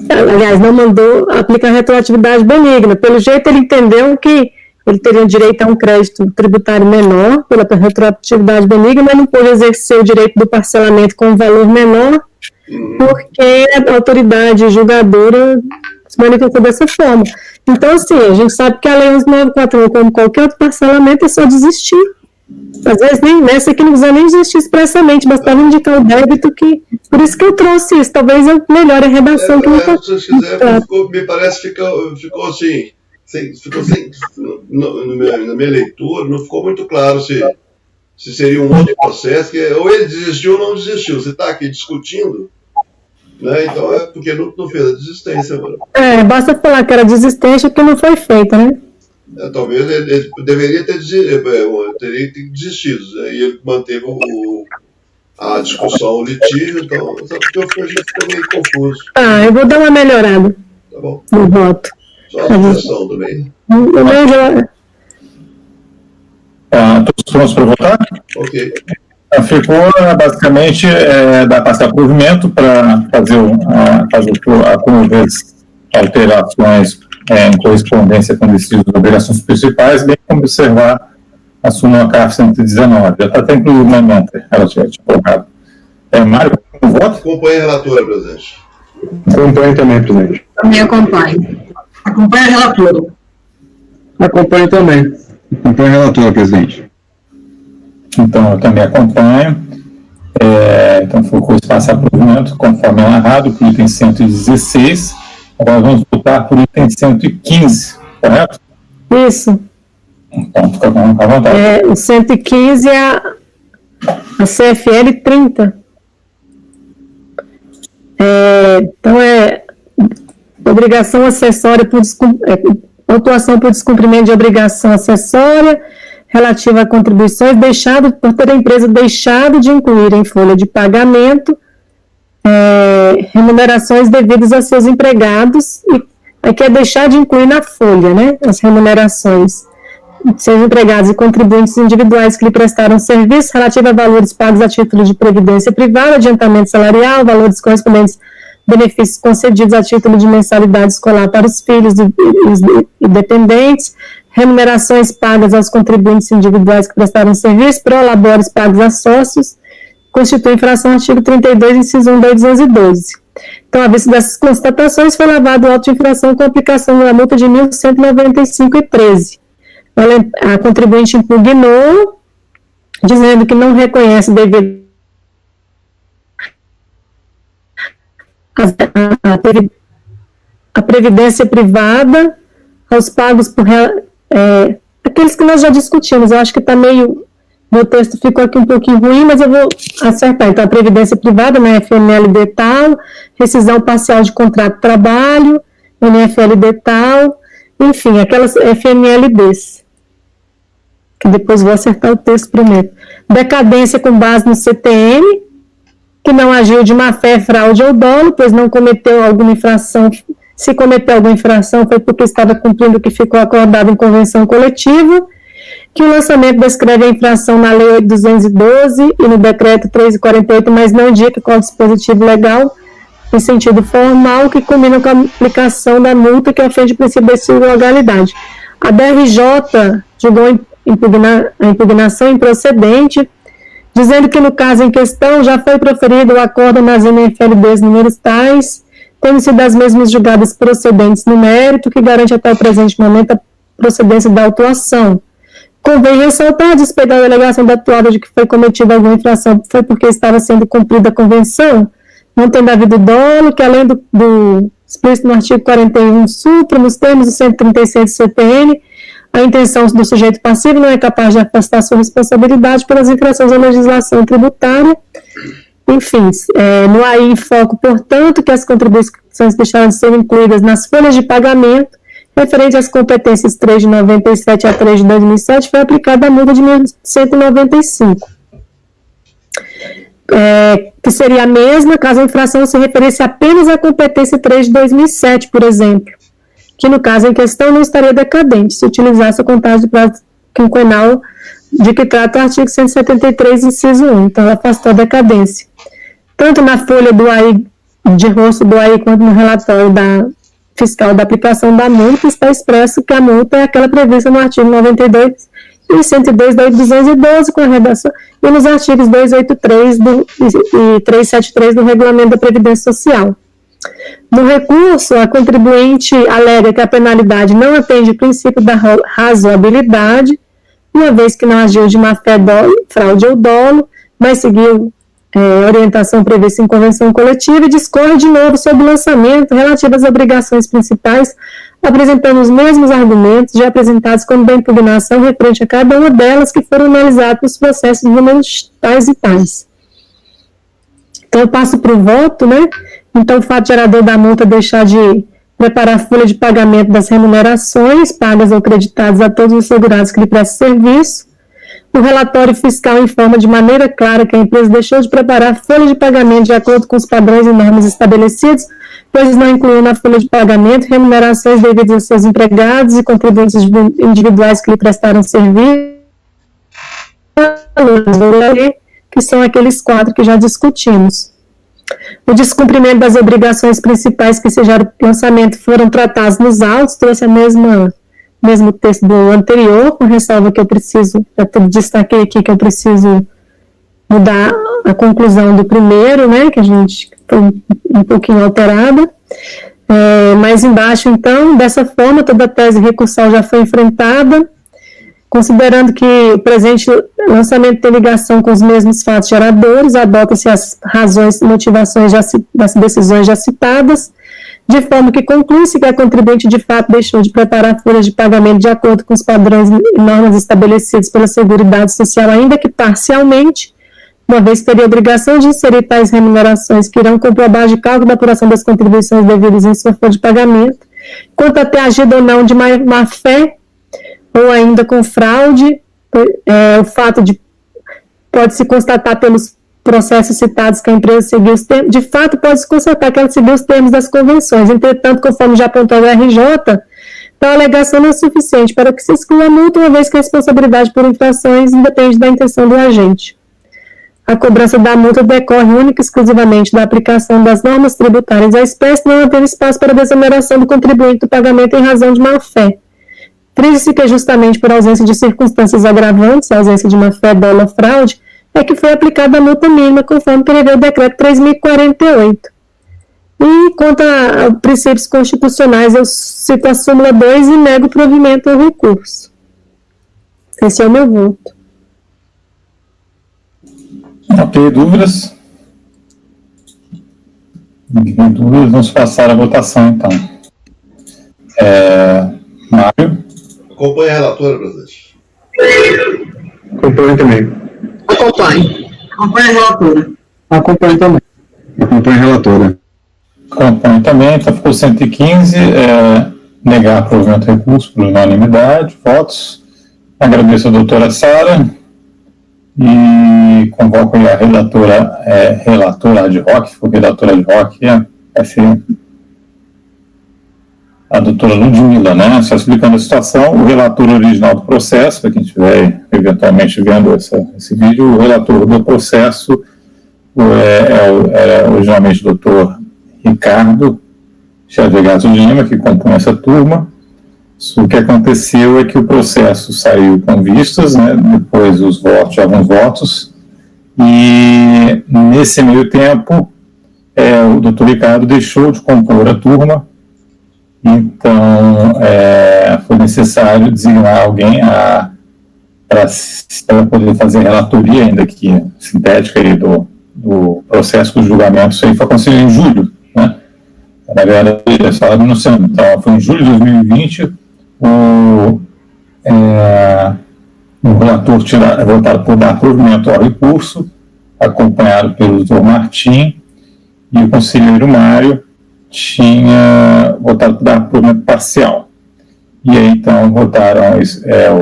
aliás, não mandou aplicar retroatividade benigna. Pelo jeito ele entendeu que ele teria direito a um crédito tributário menor pela retroatividade benigna, mas não pôde exercer o direito do parcelamento com um valor menor porque a autoridade julgadora se manifestou dessa forma. Então, assim, a gente sabe que a lei 11941, como qualquer outro parcelamento, é só desistir. Às vezes, nem nessa aqui não precisa nem desistir expressamente, bastava indicar o débito, por isso que eu trouxe isso. Talvez eu melhore a redação. Que se quiser, me parece que ficou assim, na minha leitura, não ficou muito claro se seria um outro processo, que ou ele desistiu ou não desistiu. Você está aqui discutindo, né? Então é porque não fez a desistência agora. Basta falar que era desistência porque não foi feita, né? Talvez ele deveria ter desistido, né? E ele manteve a discussão, o litígio, então só porque a gente ficou meio confuso. Eu vou dar uma melhorada. Tá bom. No voto. Só a sugestão também. Todos prontos para votar? Ok. Ficou basicamente da passar provimento para fazer as alterações em correspondência com decididos das obrigações principais, bem como observar a súmula CARF 119. Já está até incluído na emenda, ela tinha colocado. Mário, como voto? Acompanhe a relatora, presidente. Acompanhe também, presidente. Também acompanho. Acompanhe a relatora. Acompanhe também. Acompanhe a relatora, presidente. Então, eu também acompanho. Então, ficou espaço a provimento, conforme é narrado, por item 116. Agora vamos votar por item 115, correto? Isso. Então, fica à vontade. O 115 é A CFL 30. Então, obrigação acessória autuação por descumprimento de obrigação acessória relativa a contribuições por ter a empresa deixado de incluir em folha de pagamento remunerações devidas a seus empregados, e aqui é deixar de incluir na folha, né, as remunerações de seus empregados e contribuintes individuais que lhe prestaram serviço relativo a valores pagos a título de previdência privada, adiantamento salarial, valores correspondentes benefícios concedidos a título de mensalidade escolar para os filhos e dependentes, remunerações pagas aos contribuintes individuais que prestaram serviço, prolabores pagos a sócios, constitui infração ao artigo 32, inciso 1 da 212. Então, à vista dessas constatações, foi lavado o auto de infração com aplicação da multa de R$ 1.195,13. A contribuinte impugnou, dizendo que não reconhece devido a previdência privada aos pagos por aqueles que nós já discutimos. Eu acho que está meio, meu texto ficou aqui um pouquinho ruim, mas eu vou acertar. Então, a previdência privada, na FMLD tal, rescisão parcial de contrato de trabalho, NFLD tal, enfim, aquelas FMLDs, que depois vou acertar o texto primeiro. Decadência com base no CTM, que não agiu de má-fé, fraude ou dolo, pois não cometeu alguma infração. Se cometeu alguma infração, foi porque estava cumprindo o que ficou acordado em convenção coletiva, que o lançamento descreve a infração na Lei 8.212 e no Decreto 3.48, mas não indica qual dispositivo legal, em sentido formal, que combina com a aplicação da multa que ofende o princípio da legalidade. A DRJ julgou a impugnação improcedente, dizendo que no caso em questão já foi proferido o acordo nas NFLDs números tais, tendo sido as mesmas julgadas procedentes no mérito, que garante até o presente momento a procedência da autuação. Convém ressaltar, a despeito da alegação da atuada de que foi cometida alguma infração, foi porque estava sendo cumprida a convenção, não tendo havido dolo, que além do explícito no artigo 41 supra, nos termos do 136 do CPN, a intenção do sujeito passivo não é capaz de afastar sua responsabilidade pelas infrações à legislação tributária. Enfim, no AI em foco, portanto, que as contribuições deixaram de ser incluídas nas folhas de pagamento, referente às competências 3 de 97 a 3 de 2007, foi aplicada a multa de 1.195, que seria a mesma caso a infração se referisse apenas à competência 3 de 2007, por exemplo, que no caso em questão não estaria decadente, se utilizasse a contagem de prazo quinquenal de que trata o artigo 173, inciso 1, então ela afastou a decadência. Tanto na folha do AI, de rosto do AI, quanto no relatório fiscal da aplicação da multa, está expresso que a multa é aquela prevista no artigo 92 e 102 da 212, com a redação, e nos artigos 283 e 373 do Regulamento da Previdência Social. No recurso, a contribuinte alega que a penalidade não atende o princípio da razoabilidade, uma vez que não agiu de má-fé, fraude ou dolo, mas seguiu orientação prevista em convenção coletiva, e discorre de novo sobre o lançamento relativo às obrigações principais, apresentando os mesmos argumentos já apresentados quando da impugnação referente a cada uma delas, que foram analisados nos processos números tais e tais. Então, eu passo para o voto, né? Então, o fato gerador da multa deixar de preparar a folha de pagamento das remunerações pagas ou creditadas a todos os segurados que lhe prestam serviço. O relatório fiscal informa de maneira clara que a empresa deixou de preparar a folha de pagamento de acordo com os padrões e normas estabelecidos, pois não incluiu na folha de pagamento remunerações devidas a seus empregados e contribuintes individuais que lhe prestaram serviço, que são aqueles 4 que já discutimos. O descumprimento das obrigações principais que sejaram lançamento foram tratados nos autos, trouxe a mesmo texto do anterior, com ressalva que eu destaquei aqui que eu preciso mudar a conclusão do primeiro, né, que a gente foi um pouquinho alterada. Mais embaixo, então, dessa forma, toda a tese recursal já foi enfrentada, considerando que o presente lançamento tem ligação com os mesmos fatos geradores, adota-se as razões e motivações das decisões já citadas, de forma que conclui-se que a contribuinte de fato deixou de preparar folhas de pagamento de acordo com os padrões e normas estabelecidos pela Seguridade Social, ainda que parcialmente, uma vez que teria a obrigação de inserir tais remunerações que irão compor a base de cálculo da apuração das contribuições devidas em sua folha de pagamento, quanto a ter agido ou não de má-fé, ou ainda com fraude, o fato de pode-se constatar pelos processos citados que a empresa seguiu os termos, de fato pode-se constatar que ela seguiu os termos das convenções. Entretanto, conforme já apontou o RJ, tal alegação não é suficiente para que se exclua a multa, uma vez que a responsabilidade por infrações independe da intenção do agente. A cobrança da multa decorre única e exclusivamente da aplicação das normas tributárias à espécie, não havendo espaço para desoneração do contribuinte do pagamento em razão de má-fé. Frisa-se que justamente por ausência de circunstâncias agravantes, a ausência de má-fé, dolo ou fraude, é que foi aplicada a multa mínima, conforme prevê o decreto 3.048. E quanto a princípios constitucionais, eu cito a súmula 2 e nego o provimento ao recurso. Esse é o meu voto. Ok, dúvidas? Ninguém dúvidas, vamos passar a votação, então. Mário? Acompanhe a relatora, presidente. Acompanho também. Acompanhe. Acompanhe a relatora. Acompanho também. Acompanho a relatora. Acompanho também, então ficou 115, negar provimento do recurso por unanimidade, votos. Agradeço a doutora Sara e convoco a relatora ad hoc, porque relatora ad hoc vai ser a doutora Ludmila, né? Só explicando a situação, o relator original do processo, para quem estiver eventualmente vendo esse vídeo, o relator do processo é originalmente o doutor Ricardo Xavier de Lima, que compõe essa turma. O que aconteceu é que o processo saiu com vistas, né, depois alguns votos, e nesse meio tempo o doutor Ricardo deixou de compor a turma, então foi necessário designar alguém para poder fazer a relatoria, ainda que sintética, aí, do processo do julgamento. Isso aí foi acontecido em julho, né? Na verdade, então foi em julho de 2020, o relator votado por dar provimento ao recurso, acompanhado pelo doutor Martim, e o conselheiro Mário tinha votado por dar provimento parcial. E aí, então, votaram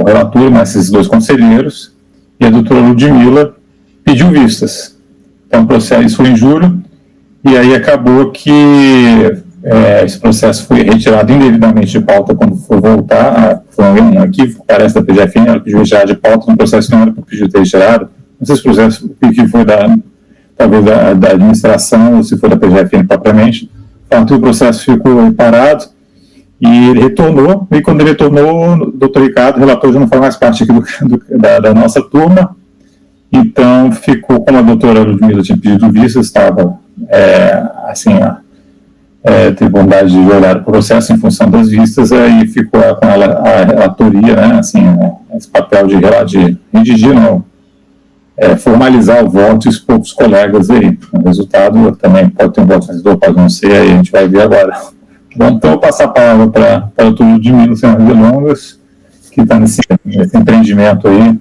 o relator, mais esses dois conselheiros, e a doutora Ludmila pediu vistas. Então, o processo, isso foi em julho, e aí acabou que esse processo foi retirado indevidamente de pauta quando for voltar. Foi um equívoco, parece, da PGFN, ela pediu retirar de pauta no processo que não era para pedir ter retirado. Não sei se o processo que foi talvez da administração, ou se foi da PGFN propriamente. Então, o processo ficou parado, e ele retornou, e quando ele retornou, o doutor Ricardo, o relator, já não faz mais parte aqui da nossa turma. Então, ficou, como a doutora Ludmila tinha pedido vista, estava, teve vontade de olhar o processo em função das vistas, aí ficou com ela a relatoria, né, esse papel de redigir, não, formalizar o voto e expor para os colegas aí. O resultado também pode ter um voto vencedor, pode não ser, aí a gente vai ver agora. Bom, então eu vou passar a palavra para a doutora Ludmila, sem mais delongas, que está nesse empreendimento aí,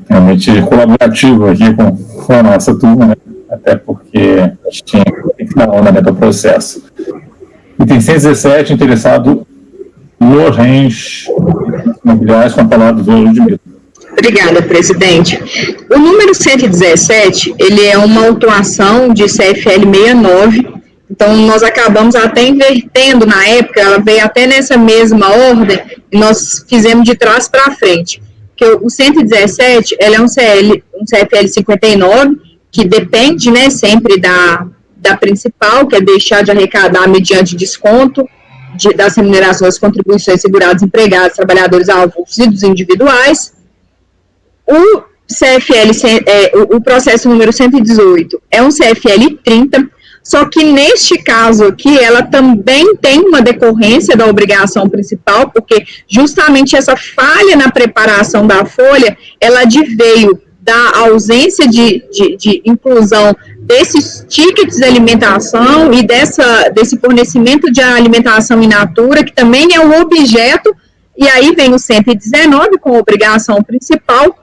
realmente colaborativo aqui com a nossa turma, né? Até porque a gente tem que dar andamento ao processo. Item 117, interessado Lourenço Imobiliários, com a palavra do Ludmila. Obrigada, presidente. O número 117, ele é uma autuação de CFL 69, então nós acabamos até invertendo na época, ela veio até nessa mesma ordem, e nós fizemos de trás para frente. Porque o 117, ele é um CFL 59, que depende, né, sempre da principal, que é deixar de arrecadar mediante desconto das remunerações das contribuições seguradas, empregados, trabalhadores avulsos e dos individuais. O CFL, o processo número 118 é um CFL 30, só que neste caso aqui, ela também tem uma decorrência da obrigação principal, porque justamente essa falha na preparação da folha, ela adveio da ausência de inclusão desses tickets de alimentação e desse fornecimento de alimentação in natura, que também é um objeto, e aí vem o 119 com obrigação principal,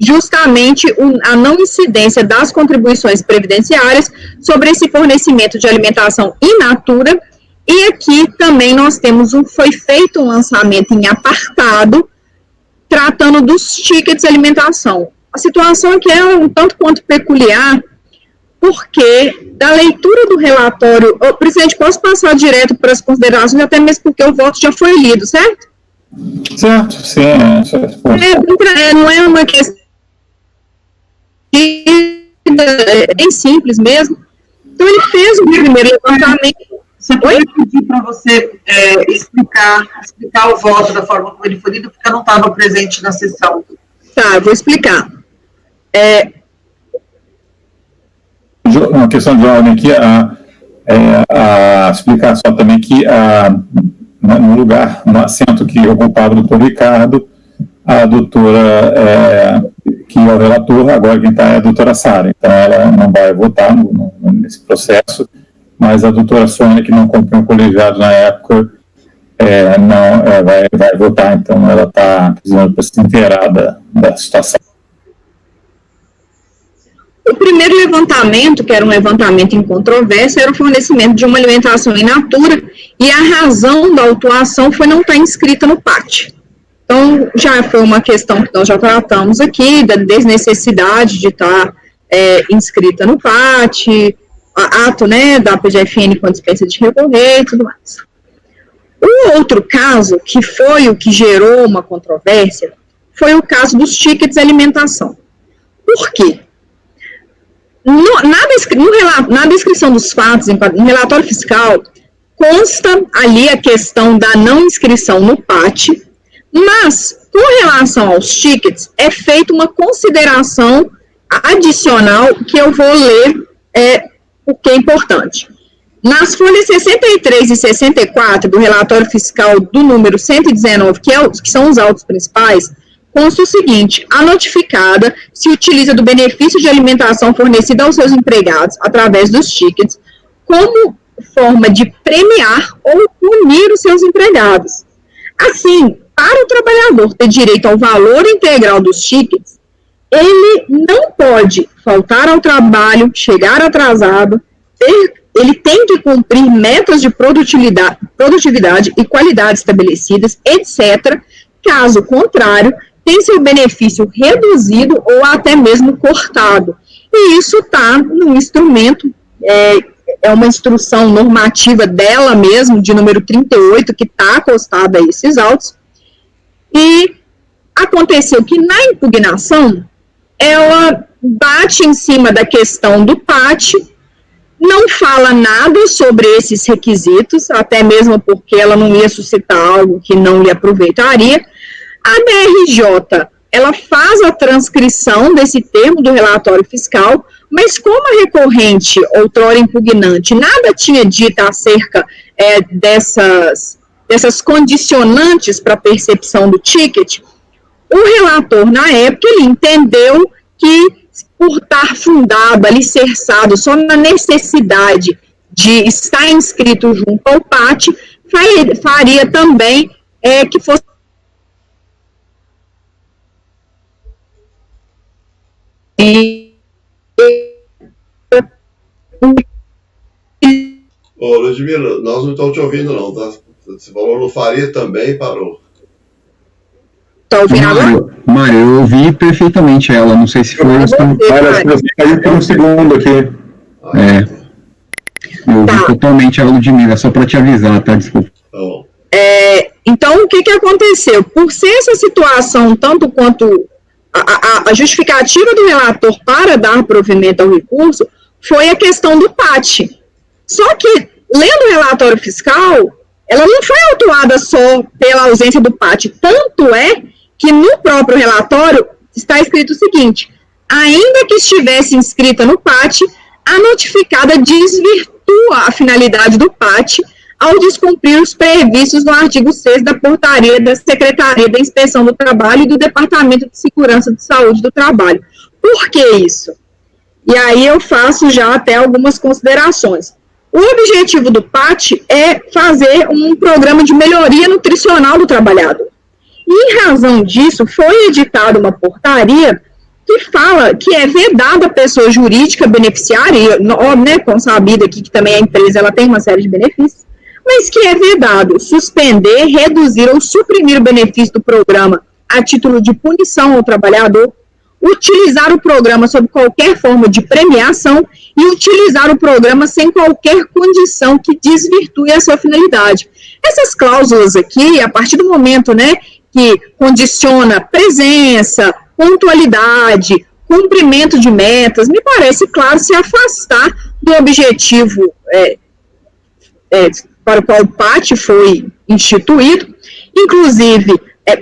justamente a não incidência das contribuições previdenciárias sobre esse fornecimento de alimentação in natura. E aqui também nós temos foi feito um lançamento em apartado, tratando dos tickets de alimentação. A situação aqui é um tanto quanto peculiar, porque da leitura do relatório, presidente, posso passar direto para as considerações, até mesmo porque o voto já foi lido, certo? Certo, sim. Não é uma questão bem simples mesmo. Então, ele fez o primeiro levantamento. Você pode pedir para você explicar o voto da forma como ele foi lido, porque eu não estava presente na sessão. Tá, eu vou explicar. Uma questão de ordem aqui, a explicar só também que no lugar, no assento que ocupava o doutor Ricardo, a doutora, que é o relator, agora quem está é a doutora Sara, então ela não vai votar nesse processo, mas a doutora Sônia, que não cumpriu o colegiado na época, vai votar, então ela está precisando para se inteirar da situação. O primeiro levantamento, que era um levantamento em controvérsia, era o fornecimento de uma alimentação in natura, e a razão da autuação foi não estar inscrita no PAT. Então, já foi uma questão que nós já tratamos aqui, da desnecessidade de estar inscrita no PAT, ato, né, da PGFN com dispensa de recorrer e tudo mais. O outro caso, que foi o que gerou uma controvérsia, foi o caso dos tickets de alimentação. Por quê? Na descrição dos fatos, no relatório fiscal, consta ali a questão da não inscrição no PAT, mas, com relação aos tickets, é feita uma consideração adicional que eu vou ler, porque é importante. Nas folhas 63 e 64 do relatório fiscal do número 119, que são os autos principais, consta o seguinte: a notificada se utiliza do benefício de alimentação fornecida aos seus empregados através dos tickets como forma de premiar ou punir os seus empregados. Assim, para o trabalhador ter direito ao valor integral dos tickets, ele não pode faltar ao trabalho, chegar atrasado, ele tem que cumprir metas de produtividade e qualidade estabelecidas, etc. Caso contrário, tem seu benefício reduzido ou até mesmo cortado. E isso está no instrumento, é uma instrução normativa dela mesmo, de número 38, que está acostada a esses autos. E aconteceu que na impugnação, ela bate em cima da questão do PAT, não fala nada sobre esses requisitos, até mesmo porque ela não ia suscitar algo que não lhe aproveitaria. A DRJ, ela faz a transcrição desse termo do relatório fiscal, mas como a recorrente, outrora impugnante, nada tinha dito acerca dessas condicionantes para a percepção do ticket, o relator, na época, ele entendeu que, por estar fundado, alicerçado só na necessidade de estar inscrito junto ao PAT, faria também que fosse Ô, Ludmila, nós não estamos te ouvindo não, tá? Você falou no Faria também, parou. Tá ouvindo agora? Mário, eu ouvi perfeitamente ela, não sei se foi... Acho que você caiu por um segundo aqui. Eu ouvi totalmente a Ludmila, só para te avisar, tá? Desculpa. Então, então, o que aconteceu? Por ser essa situação, tanto quanto a justificativa do relator para dar provimento ao recurso, foi a questão do PAT. Só que, lendo o relatório fiscal, ela não foi autuada só pela ausência do PAT, tanto é que no próprio relatório está escrito o seguinte: ainda que estivesse inscrita no PAT, a notificada desvirtua a finalidade do PAT ao descumprir os previstos no artigo 6 da portaria da Secretaria da Inspeção do Trabalho e do Departamento de Segurança de Saúde do Trabalho. Por que isso? E aí eu faço já até algumas considerações. O objetivo do PAT é fazer um programa de melhoria nutricional do trabalhador. E, em razão disso, foi editada uma portaria que fala que é vedada a pessoa jurídica beneficiária, e, óbvio, né, consabido aqui que também a empresa ela tem uma série de benefícios, mas que é vedado suspender, reduzir ou suprimir o benefício do programa a título de punição ao trabalhador, utilizar o programa sob qualquer forma de premiação e utilizar o programa sem qualquer condição que desvirtue a sua finalidade. Essas cláusulas aqui, a partir do momento, né, que condiciona presença, pontualidade, cumprimento de metas, me parece, claro, se afastar do objetivo para o qual o PAT foi instituído, inclusive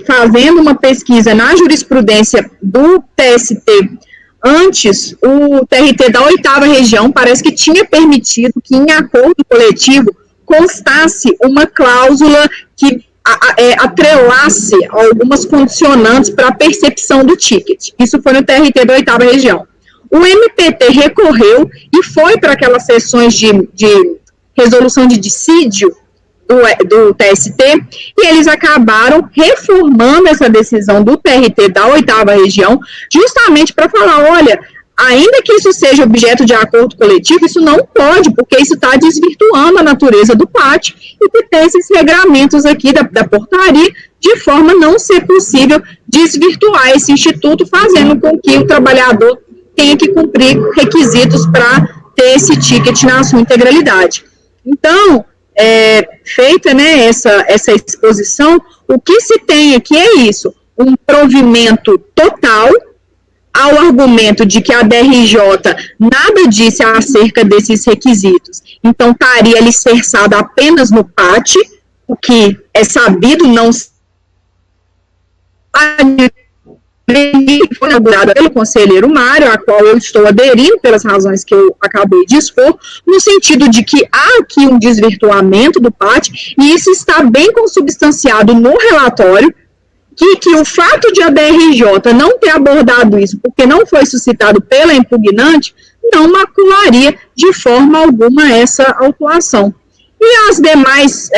fazendo uma pesquisa na jurisprudência do TST, antes o TRT da 8ª região parece que tinha permitido que em acordo coletivo constasse uma cláusula que atrelasse algumas condicionantes para a percepção do ticket. Isso foi no TRT da 8ª região. O MPT recorreu e foi para aquelas sessões de resolução de dissídio do TST, e eles acabaram reformando essa decisão do TRT da 8ª região, justamente para falar, olha, ainda que isso seja objeto de acordo coletivo, isso não pode, porque isso está desvirtuando a natureza do PAT, e que tem esses regramentos aqui da portaria, de forma a não ser possível desvirtuar esse instituto, fazendo com que o trabalhador tenha que cumprir requisitos para ter esse ticket na sua integralidade. Então, feita, né, essa exposição, o que se tem aqui é isso, um provimento total ao argumento de que a DRJ nada disse acerca desses requisitos, então estaria alicerçada apenas no PAT, o que é sabido não foi inaugurada pelo conselheiro Mário, a qual eu estou aderindo pelas razões que eu acabei de expor, no sentido de que há aqui um desvirtuamento do PAT, e isso está bem consubstanciado no relatório, que o fato de a DRJ não ter abordado isso, porque não foi suscitado pela impugnante, não macularia de forma alguma essa autuação. E as demais,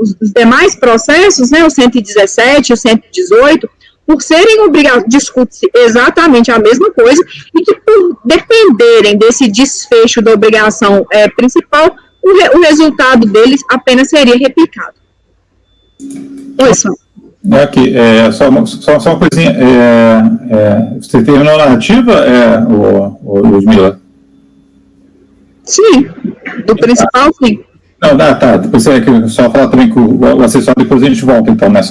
os demais processos, né, o 117, o 118, por serem obrigados, discute-se exatamente a mesma coisa, e que por dependerem desse desfecho da obrigação principal, o resultado deles apenas seria replicado. Oi, Sam. Aqui, só uma coisinha, você terminou a narrativa, Ludmila? Sim, do principal, sim. Não, tá, depois só falar também que o acessório, depois a gente volta, então, né,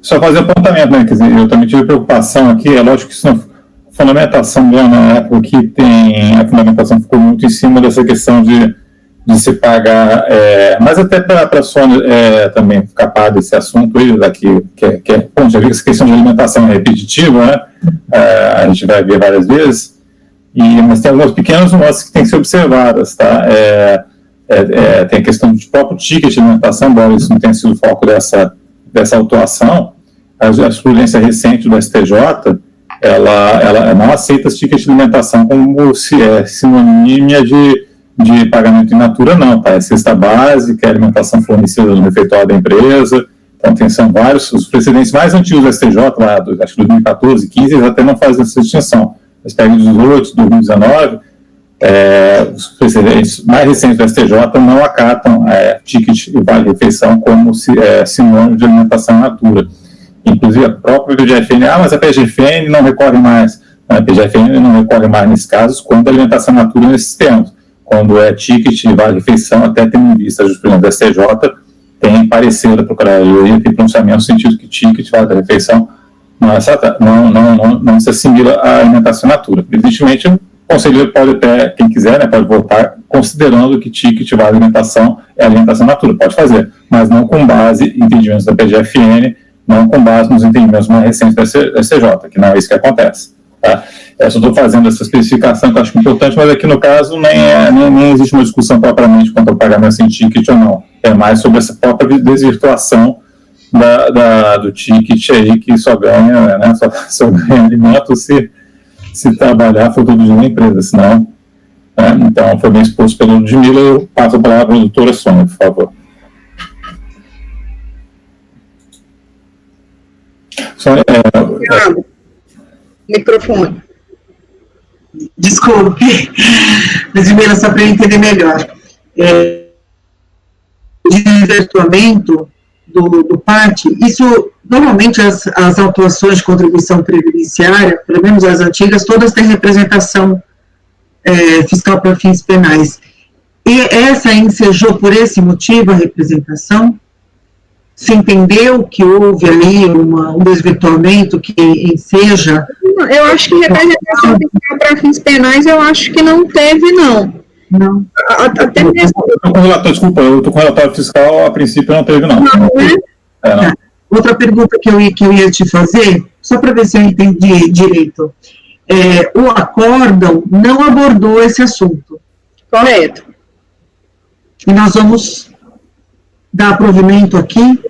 só fazer apontamento, né, quer dizer, eu também tive preocupação aqui, é lógico que isso não, a fundamentação lá na época que tem, a fundamentação ficou muito em cima dessa questão de se pagar, mas até para a Sônia também ficar par desse assunto aí, bom, já vi que essa questão de alimentação é repetitiva, né, a gente vai ver várias vezes, mas tem algumas pequenas nuances que têm que ser observadas, tá, tem a questão do próprio ticket de alimentação, embora isso não tenha sido o foco dessa autuação, a jurisprudência recente do STJ, ela não aceita esse ticket de alimentação como sinônima de pagamento in natura, não, tá? É cesta básica, é alimentação fornecida no refeitório da empresa, então são vários, os precedentes mais antigos do STJ, lá, acho que 2014, 15, eles até não fazem essa distinção, eles pegam 18, 2019, os precedentes mais recentes do STJ não acatam ticket e vale-refeição como sinônimo de alimentação in natura. Inclusive a própria PGFN, mas a PGFN não recorre mais. A PGFN não recorre mais nesses casos quando a alimentação in natura nesses termos. Quando é ticket e vale-refeição, até tendo em vista a jurisprudência do STJ, tem parecer da Procuradoria, tem pronunciamento no sentido que ticket e vale-refeição não se assimila à alimentação in natura. Evidentemente, o conselheiro pode até, quem quiser, né, pode votar considerando que ticket e vale-alimentação é alimentação in natura, pode fazer, mas não com base em entendimentos da PGFN, não com base nos entendimentos mais recentes da STJ, que não é isso que acontece. Tá? Eu só estou fazendo essa especificação que eu acho importante, mas aqui no caso nem existe uma discussão propriamente quanto ao pagamento sem ticket ou não. É mais sobre essa própria desvirtuação do ticket aí, que só ganha, né, só ganha alimento se trabalhar for todo dia na empresa, senão. Então, foi bem exposto pelo Ludmila, eu passo a palavra à doutora Sônia, por favor. Sônia, Microfone. Desculpe, Ludmila, só para eu entender melhor. De desvirtuamento do PAT, isso, normalmente as autuações de contribuição previdenciária, pelo menos as antigas, todas têm representação fiscal para fins penais. E essa ensejou por esse motivo a representação? Se entendeu que houve ali um desvirtuamento que enseja? Eu acho que representação fiscal para fins penais, eu acho que não teve, não. Não. Até mesmo. Desculpa, eu estou com relatório fiscal, a princípio não teve, não. Não, né? Não. Outra pergunta que eu ia te fazer, só para ver se eu entendi direito. O acórdão não abordou esse assunto. Correto. E nós vamos dar provimento aqui?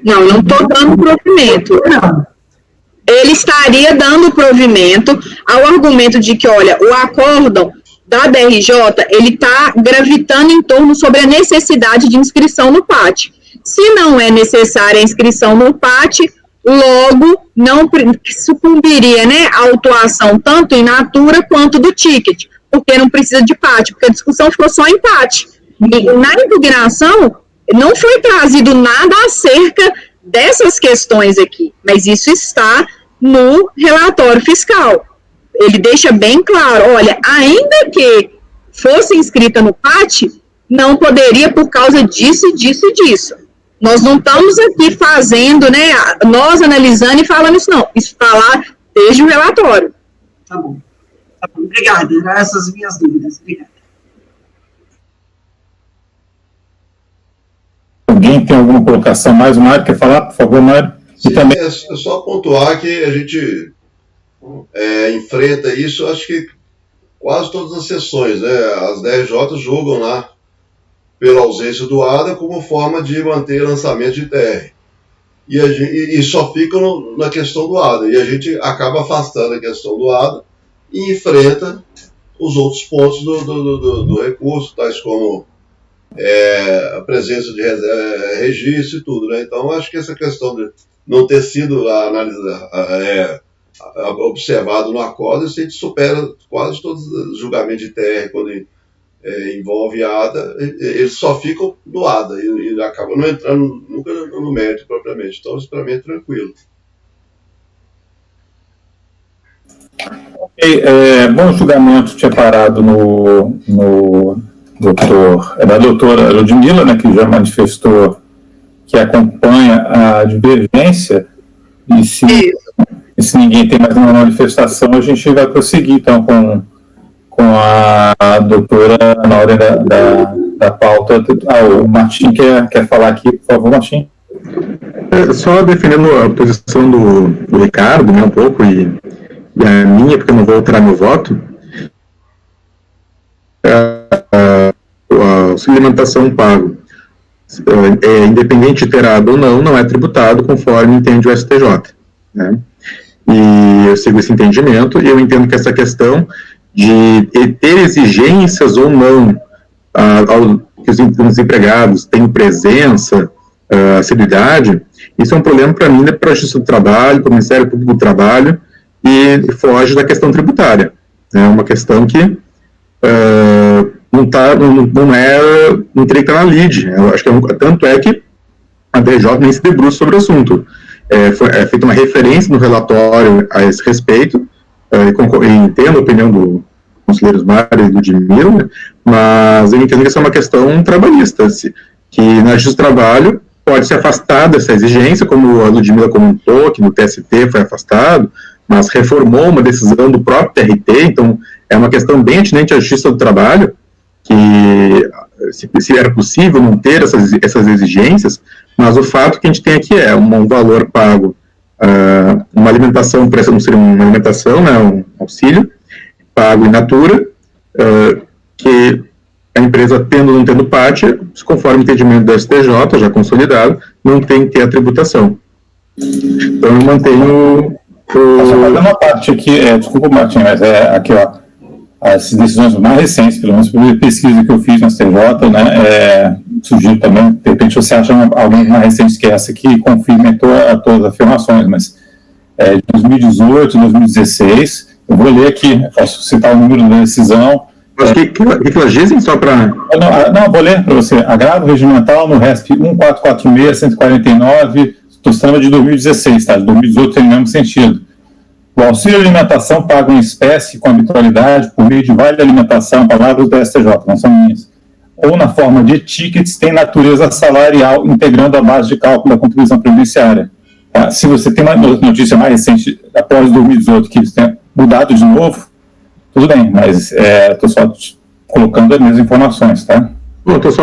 Não estou dando provimento. Não. Ele estaria dando provimento ao argumento de que, olha, o acórdão da BRJ, ele está gravitando em torno sobre a necessidade de inscrição no PAT. Se não é necessária a inscrição no PAT, logo não sucumbiria, né, a autuação tanto in natura quanto do ticket, porque não precisa de PAT, porque a discussão ficou só em PAT. E na impugnação, não foi trazido nada acerca dessas questões aqui, mas isso está no relatório fiscal. Ele deixa bem claro, olha, ainda que fosse inscrita no PAT, não poderia por causa disso, disso e disso. Nós não estamos aqui fazendo, né, nós analisando e falando isso, não. Isso está lá desde o relatório. Tá bom. Obrigada, eram essas minhas dúvidas. Obrigada. Alguém tem alguma colocação mais? O Mário quer falar, por favor, Mário? Sim, também... É só pontuar que a gente enfrenta isso, acho que quase todas as sessões, né? As DRJ julgam lá pela ausência do ADA como forma de manter lançamento de TR. E só fica na questão do ADA. E a gente acaba afastando a questão do ADA e enfrenta os outros pontos do recurso, tais como a presença de registro e tudo, né? Então, acho que essa questão de não ter sido observado no acordo, a gente supera quase todos os julgamentos de TR quando envolve ADA, eles só ficam no ADA e acabam não entrando nunca no mérito propriamente. Então, isso para mim é tranquilo. Ok, bom julgamento tinha parado da doutora Ludmila, né, que já manifestou que acompanha a divergência, e se ninguém tem mais nenhuma manifestação, a gente vai prosseguir, então, com a doutora na ordem da pauta. O Martim quer falar aqui, por favor, Martim. Só defendendo a posição do Ricardo, né, um pouco, e a minha, porque eu não vou alterar meu voto, a suplementação pago, independente de ter ADA ou não é tributado conforme entende o STJ, né? E eu sigo esse entendimento, e eu entendo que essa questão de ter exigências ou não que os empregados tenham presença, assiduidade, isso é um problema para mim, para a Justiça do Trabalho, para o Ministério Público do Trabalho, e foge da questão tributária. É uma questão que não teria que estar na LIDE. Eu acho que tanto é que a DJ nem se debruça sobre o assunto. Foi feita uma referência no relatório a esse respeito, e entendo a opinião do conselheiro Mário e do Ludmila, mas eu entendo que essa é uma questão trabalhista, que na Justiça do Trabalho pode se afastar dessa exigência, como a Ludmila comentou, que no TST foi afastado, mas reformou uma decisão do próprio TRT, então é uma questão bem atinente à Justiça do Trabalho, que se era possível não ter essas exigências, mas o fato que a gente tem aqui é um valor pago, uma alimentação, não seria uma alimentação, né, um auxílio, pago in natura, que a empresa tendo ou não tendo PAT, conforme o entendimento do STJ, já consolidado, não tem que ter a tributação. Então eu mantenho... Só fazendo uma parte aqui, desculpa, Martim, mas aqui, ó, as decisões mais recentes, pelo menos pela pesquisa que eu fiz na STJ, né, sugiro também, de repente você acha alguém mais recente que essa que confirme todas as afirmações, mas de 2018, 2016. Eu vou ler aqui, posso citar o número da decisão. Acho que elas dizem só para... Não, vou ler para você. Agravo regimental no RESP 1446-149, Tostama de 2016, tá? De 2018 tem o mesmo sentido. O auxílio alimentação pago em espécie com habitualidade por meio de vale alimentação, palavras do STJ, não são minhas, ou na forma de tickets, tem natureza salarial, integrando a base de cálculo da contribuição previdenciária. Tá? Se você tem uma notícia mais recente, após 2018, que eles tenham mudado de novo, tudo bem, mas estou só colocando as mesmas informações, tá? Bom, estou só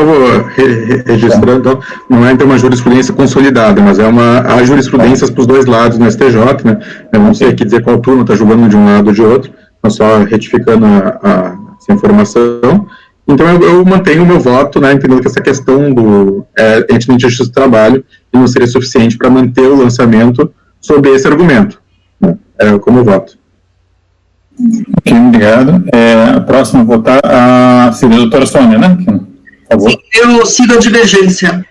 registrando, então, não é então uma jurisprudência consolidada, mas há jurisprudências para os dois lados no STJ, né? Eu não sei aqui dizer qual turma está julgando de um lado ou de outro, mas só retificando essa informação. Então eu mantenho o meu voto, né, entendendo que essa questão do evidentemente a Justiça do Trabalho não seria suficiente para manter o lançamento sob esse argumento. Né? Como eu voto. Ok, obrigado. A próxima a votar seria a doutora Sônia, né? Por favor. Sim, eu sigo a divergência.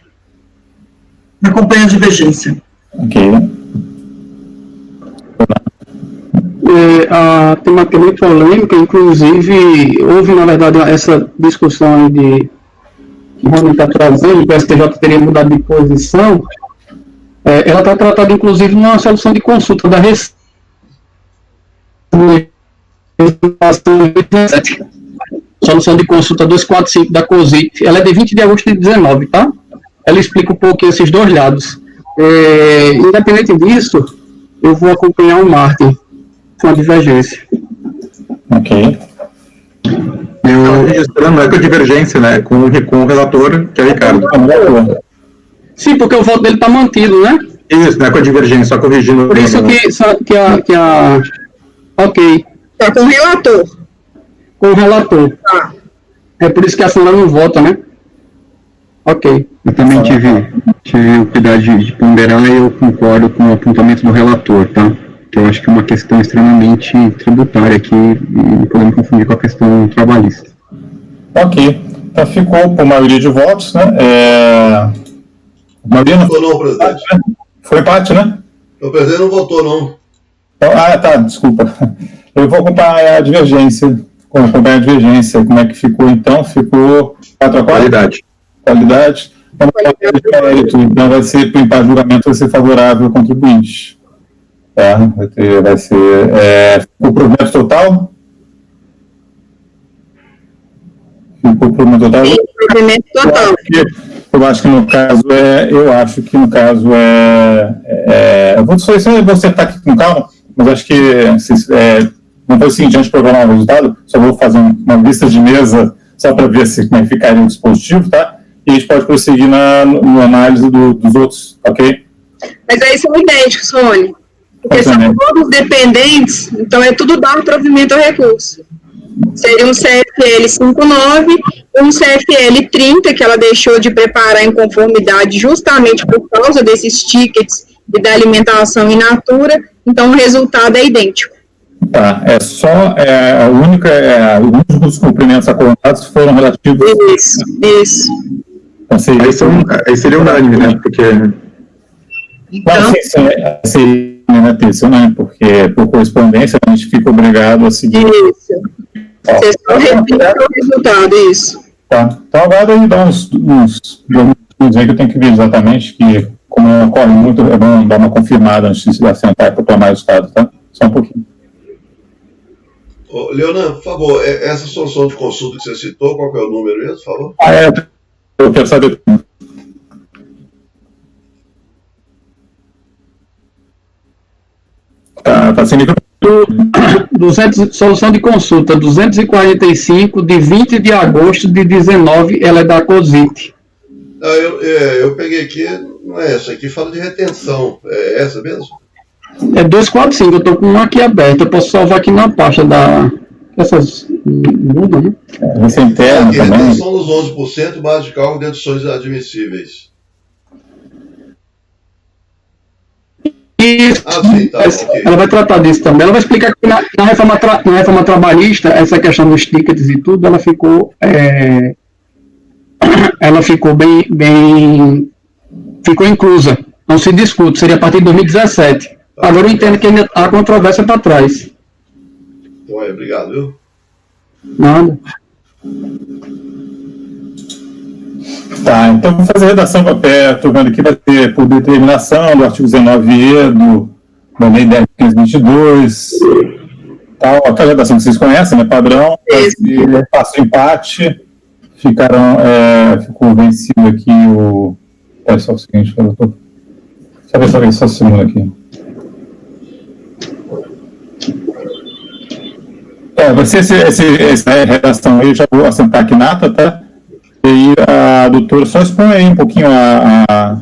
Acompanho a divergência. Ok. Tem uma questão polêmica, inclusive, houve, na verdade, essa discussão de que o Rony está trazendo, que o STJ teria mudado de posição. Ela está tratada, inclusive, numa solução de consulta da Receita. Solução de consulta 245 da COSIT, ela é de 20 de agosto de 19, tá? Ela explica um pouco esses dois lados. Independente disso, eu vou acompanhar o Martin com a divergência. Ok. Eu registrando, não é com a divergência, né? Com o relator, que é o Ricardo. Sim, porque o voto dele está mantido, né? Isso, não é com a divergência, só corrigindo. Por isso que a... Ok. Tá com o relator. Com o relator. Tá. É por isso que a senhora não vota, né? Ok. Eu também tive o cuidado de ponderar e eu concordo com o apontamento do relator, tá? Que eu acho que é uma questão extremamente tributária aqui e não podemos confundir com a questão trabalhista. Ok. Então ficou por maioria de votos, né? Maioria não votou não, presidente. Foi empate, né? O presidente não votou, não. Então, tá, desculpa. Eu vou acompanhar a divergência. Como é que ficou, então? Ficou 4-4? Qualidade. Qualidade. Então vai ser, para o empate de julgamento, vai ser favorável ao contribuinte. Tá? Vai ser... o provimento total? Ficou o provimento total? Sim, provimento total. Eu acho que no caso eu vou você tá aqui com calma, mas acho que não foi o seguinte, antes de programar o resultado, só vou fazer uma lista de mesa só para ver como é que ficaria o dispositivo, tá? E a gente pode prosseguir na análise dos outros, ok? Mas aí são idênticos, Rony. Porque são todos dependentes, então é tudo dar provimento ao recurso. Seria um CFL 59 e um CFL 30, que ela deixou de preparar em conformidade justamente por causa desses tickets e da alimentação in natura, então o resultado é idêntico. Tá, os únicos cumprimentos acordados foram relativos... Isso. Então, aí seria unânime, né? Porque... Então, seria unânime, porque por correspondência a gente fica obrigado a seguir... Isso. Você só repita o resultado, isso. Tá, então agora aí dá uns minutos aí que eu tenho que ver exatamente, que como ocorre muito, é bom dar uma confirmada antes de se assentar e proclamar o resultado, tá? Só um pouquinho. Leonan, por favor, essa solução de consulta que você citou, qual que é o número mesmo, por favor? Eu quero saber. Tá sem microfone. 200, solução de consulta 245, de 20 de agosto de 19, ela é da COSIT. Eu peguei aqui, não é essa aqui, fala de retenção. É essa mesmo? É 245, eu estou com uma aqui aberta, eu posso salvar aqui na pasta da... Essas mudam, né? Essa interna também. Retenção dos 11%, base de cálculo de deduções admissíveis. Isso, sim, tá, okay. Ela vai tratar disso também. Ela vai explicar que na reforma trabalhista, essa questão dos tickets e tudo, ela ficou bem ficou inclusa. Não se discute, seria a partir de 2017. Agora eu entendo que ainda há controvérsia para trás. Então, obrigado, viu? Nada. Tá, então vou fazer a redação, estou vendo aqui, vai ter por determinação do artigo 19E da Lei 10.522, tal, aquela redação que vocês conhecem, né, padrão, passa o empate, ficou vencido aqui o... É só o seguinte, eu tô... Deixa eu ver só um segundo aqui. Vai ser essa redação aí, eu já vou assentar aqui na ata, tá? E aí a doutora só expõe aí um pouquinho a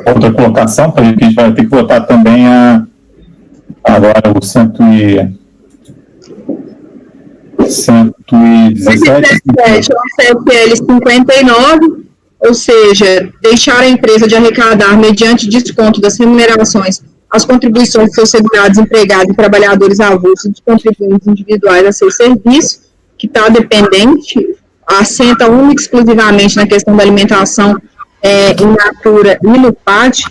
outra colocação, para a gente vai ter que votar também agora o 117. É o CFL 59, ou seja, deixar a empresa de arrecadar, mediante desconto das remunerações, as contribuições de seus segurados, empregados e trabalhadores avulsos dos contribuintes individuais a seu serviço, que está dependente, assenta única e exclusivamente na questão da alimentação in natura e no PAT,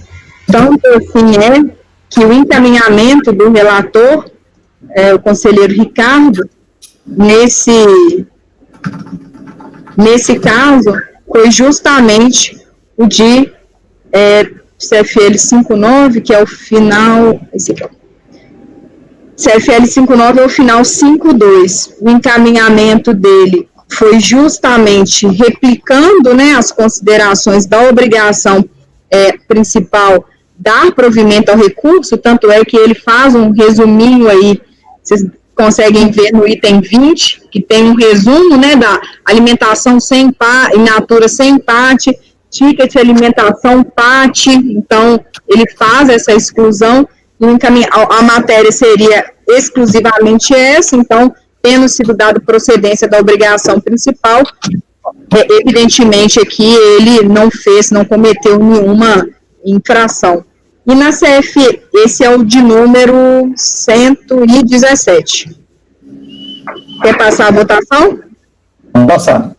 tanto assim que o encaminhamento do relator, o conselheiro Ricardo, nesse caso, foi justamente o de CFL 59, que é o final... Esse aqui, CFL 59 é o final 52. O encaminhamento dele foi justamente replicando, né, as considerações da obrigação principal dar provimento ao recurso, tanto é que ele faz um resuminho aí, vocês conseguem ver no item 20, que tem um resumo, né, da alimentação sem in natura sem PAT, ticket de alimentação PAT, então ele faz essa exclusão, e a matéria seria exclusivamente essa, então, tendo sido dado procedência da obrigação principal, evidentemente aqui ele não cometeu nenhuma infração. E na CF, esse é o de número 117. Quer passar a votação? Vamos passar.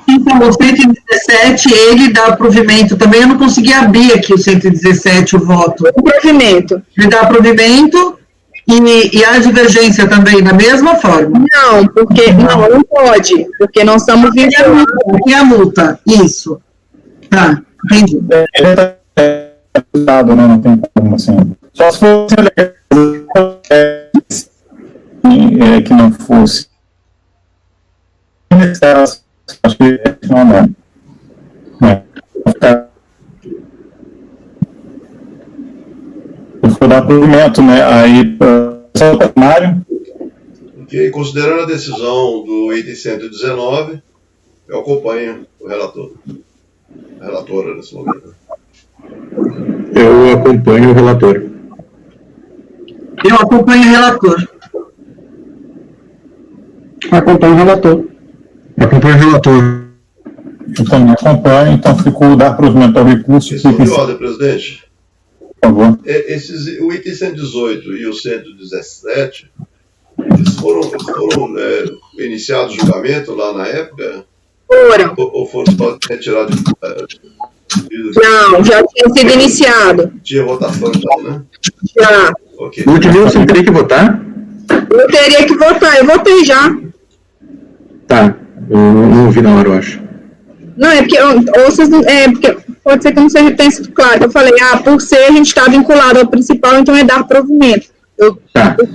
Então, o 117, ele dá provimento também. Eu não consegui abrir aqui o 117, o voto. O provimento. Ele dá provimento e a divergência também, da mesma forma. Não, porque não pode, porque nós estamos vinculados. E a multa, isso. Tá, entendi. Né? Não tem como, assim. Só se fosse que não fosse. Acho que não. Eu vou dar provimento, né? Aí, só o Mário. Ok, considerando a decisão do item 119, eu acompanho o relator. A relatora nesse momento. Eu acompanho o relator. Eu acompanho o relator. Acompanho o relator. Acompanho o relator. Eu também acompanho, então ficou dar provimento ao recurso. Questão de ordem, presidente. Por favor. O item 118 e o 117, eles foram iniciados o julgamento lá na época? Foram. Ou foram só retirados de... Não, já tinha sido iniciado. Tinha votação já, né? Já. Ok. O Edmilson teria que votar? Eu teria que votar, eu votei já. Tá, eu não ouvi na hora, eu acho. Não, é porque, porque pode ser que não seja tenha sido claro. Eu falei, por ser, a gente está vinculado ao principal, então é dar provimento. Por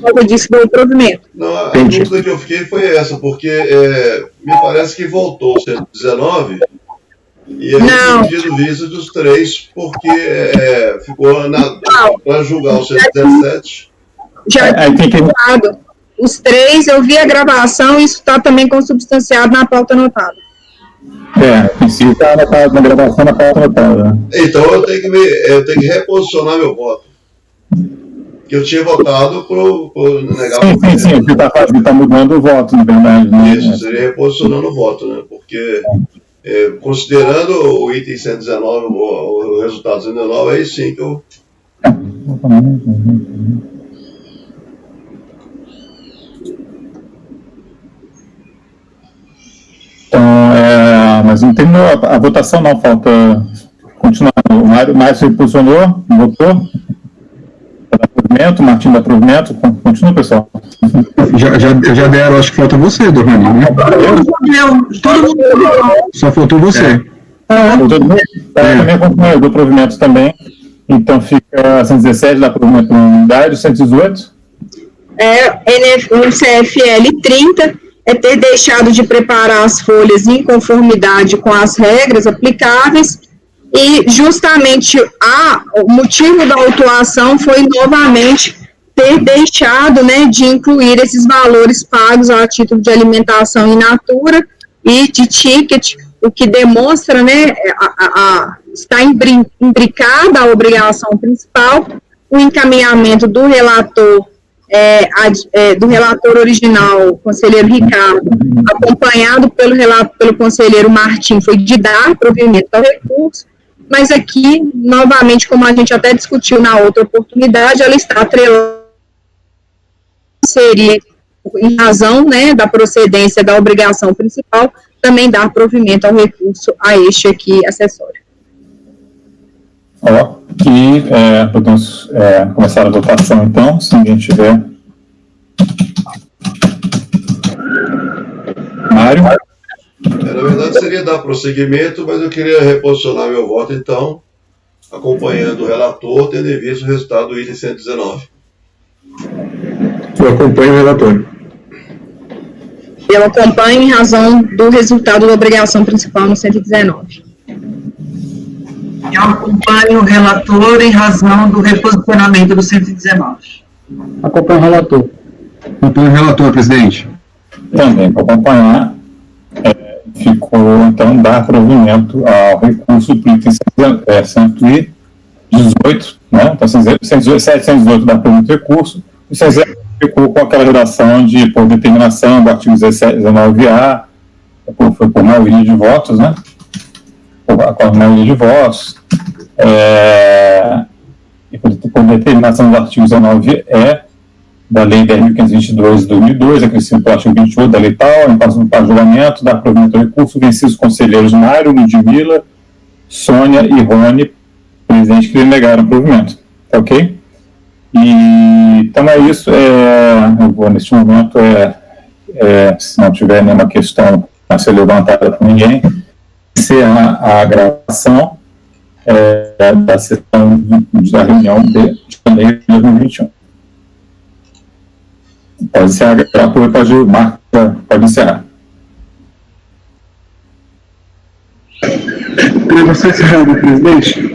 causa disso, deu provimento. Não, a dúvida que eu fiquei foi essa, porque me parece que voltou o 119 e aí foi pedido vista dos três, porque ficou para julgar o 117. Já tinha julgado. Os três, eu vi a gravação, e isso está também consubstanciado na pauta anotada. Em si está anotado na gravação, na pauta anotada. Então eu tenho que reposicionar meu voto. Que eu tinha votado por negar o voto. Sim, o que está mudando o voto, na verdade. Né? Isso, seria reposicionando o voto, né? Porque, considerando o item 119, o resultado 119, aí sim que eu... Então, mas não tem a votação, não, falta Continuando, o Mário se posicionou, votou. Dá provimento, Martim dá provimento. Continua, pessoal. Já deram, acho que falta você, Dorrani, né? Todo mundo. Só faltou você. Todo mundo? Também acompanhou, eu dou provimento também. Então fica 117, dá provimento para unidade, 118. Um CFL 30 é ter deixado de preparar as folhas em conformidade com as regras aplicáveis e justamente o motivo da autuação foi novamente ter deixado, né, de incluir esses valores pagos a título de alimentação in natura e de ticket, o que demonstra, né, está imbricada a obrigação principal, o encaminhamento do relator original, conselheiro Ricardo, acompanhado pelo conselheiro Martim, foi de dar provimento ao recurso, mas aqui, novamente, como a gente até discutiu na outra oportunidade, ela está atrelada, seria, em razão, né, da procedência da obrigação principal, também dar provimento ao recurso a este aqui acessório. Ok, podemos começar a votação então, se ninguém tiver. Mário? Na verdade, seria dar prosseguimento, mas eu queria reposicionar meu voto, então, acompanhando o relator, tendo em vista o resultado do item 119. Eu acompanho o relator. Eu acompanho em razão do resultado da obrigação principal no 119. Eu acompanho o relator em razão do reposicionamento do 119. Acompanho o relator. Acompanho o relator, presidente. Também para acompanhar, ficou, então, dar provimento ao recurso do item 118, né? Então, 718 dá provimento ao recurso, e 119 ficou com aquela redação de por determinação do artigo 19A, foi por maioria de votos, né? Com a maioria de votos, e por determinação do artigo 19E da Lei 10.522 de 2002, acrescido pelo artigo 28 da Lei tal, em caso do julgamento, dá provimento ao recurso, vencidos os conselheiros Mário, Ludmila, Sônia e Rony, presidente, que lhe negaram provimento. Tá ok? E, então é isso. Eu vou, neste momento, se não tiver nenhuma questão a ser levantada por ninguém, encerrar a gravação da sessão da reunião de janeiro de 2021. Pode encerrar, pode encerrar. Você encerrado, presidente?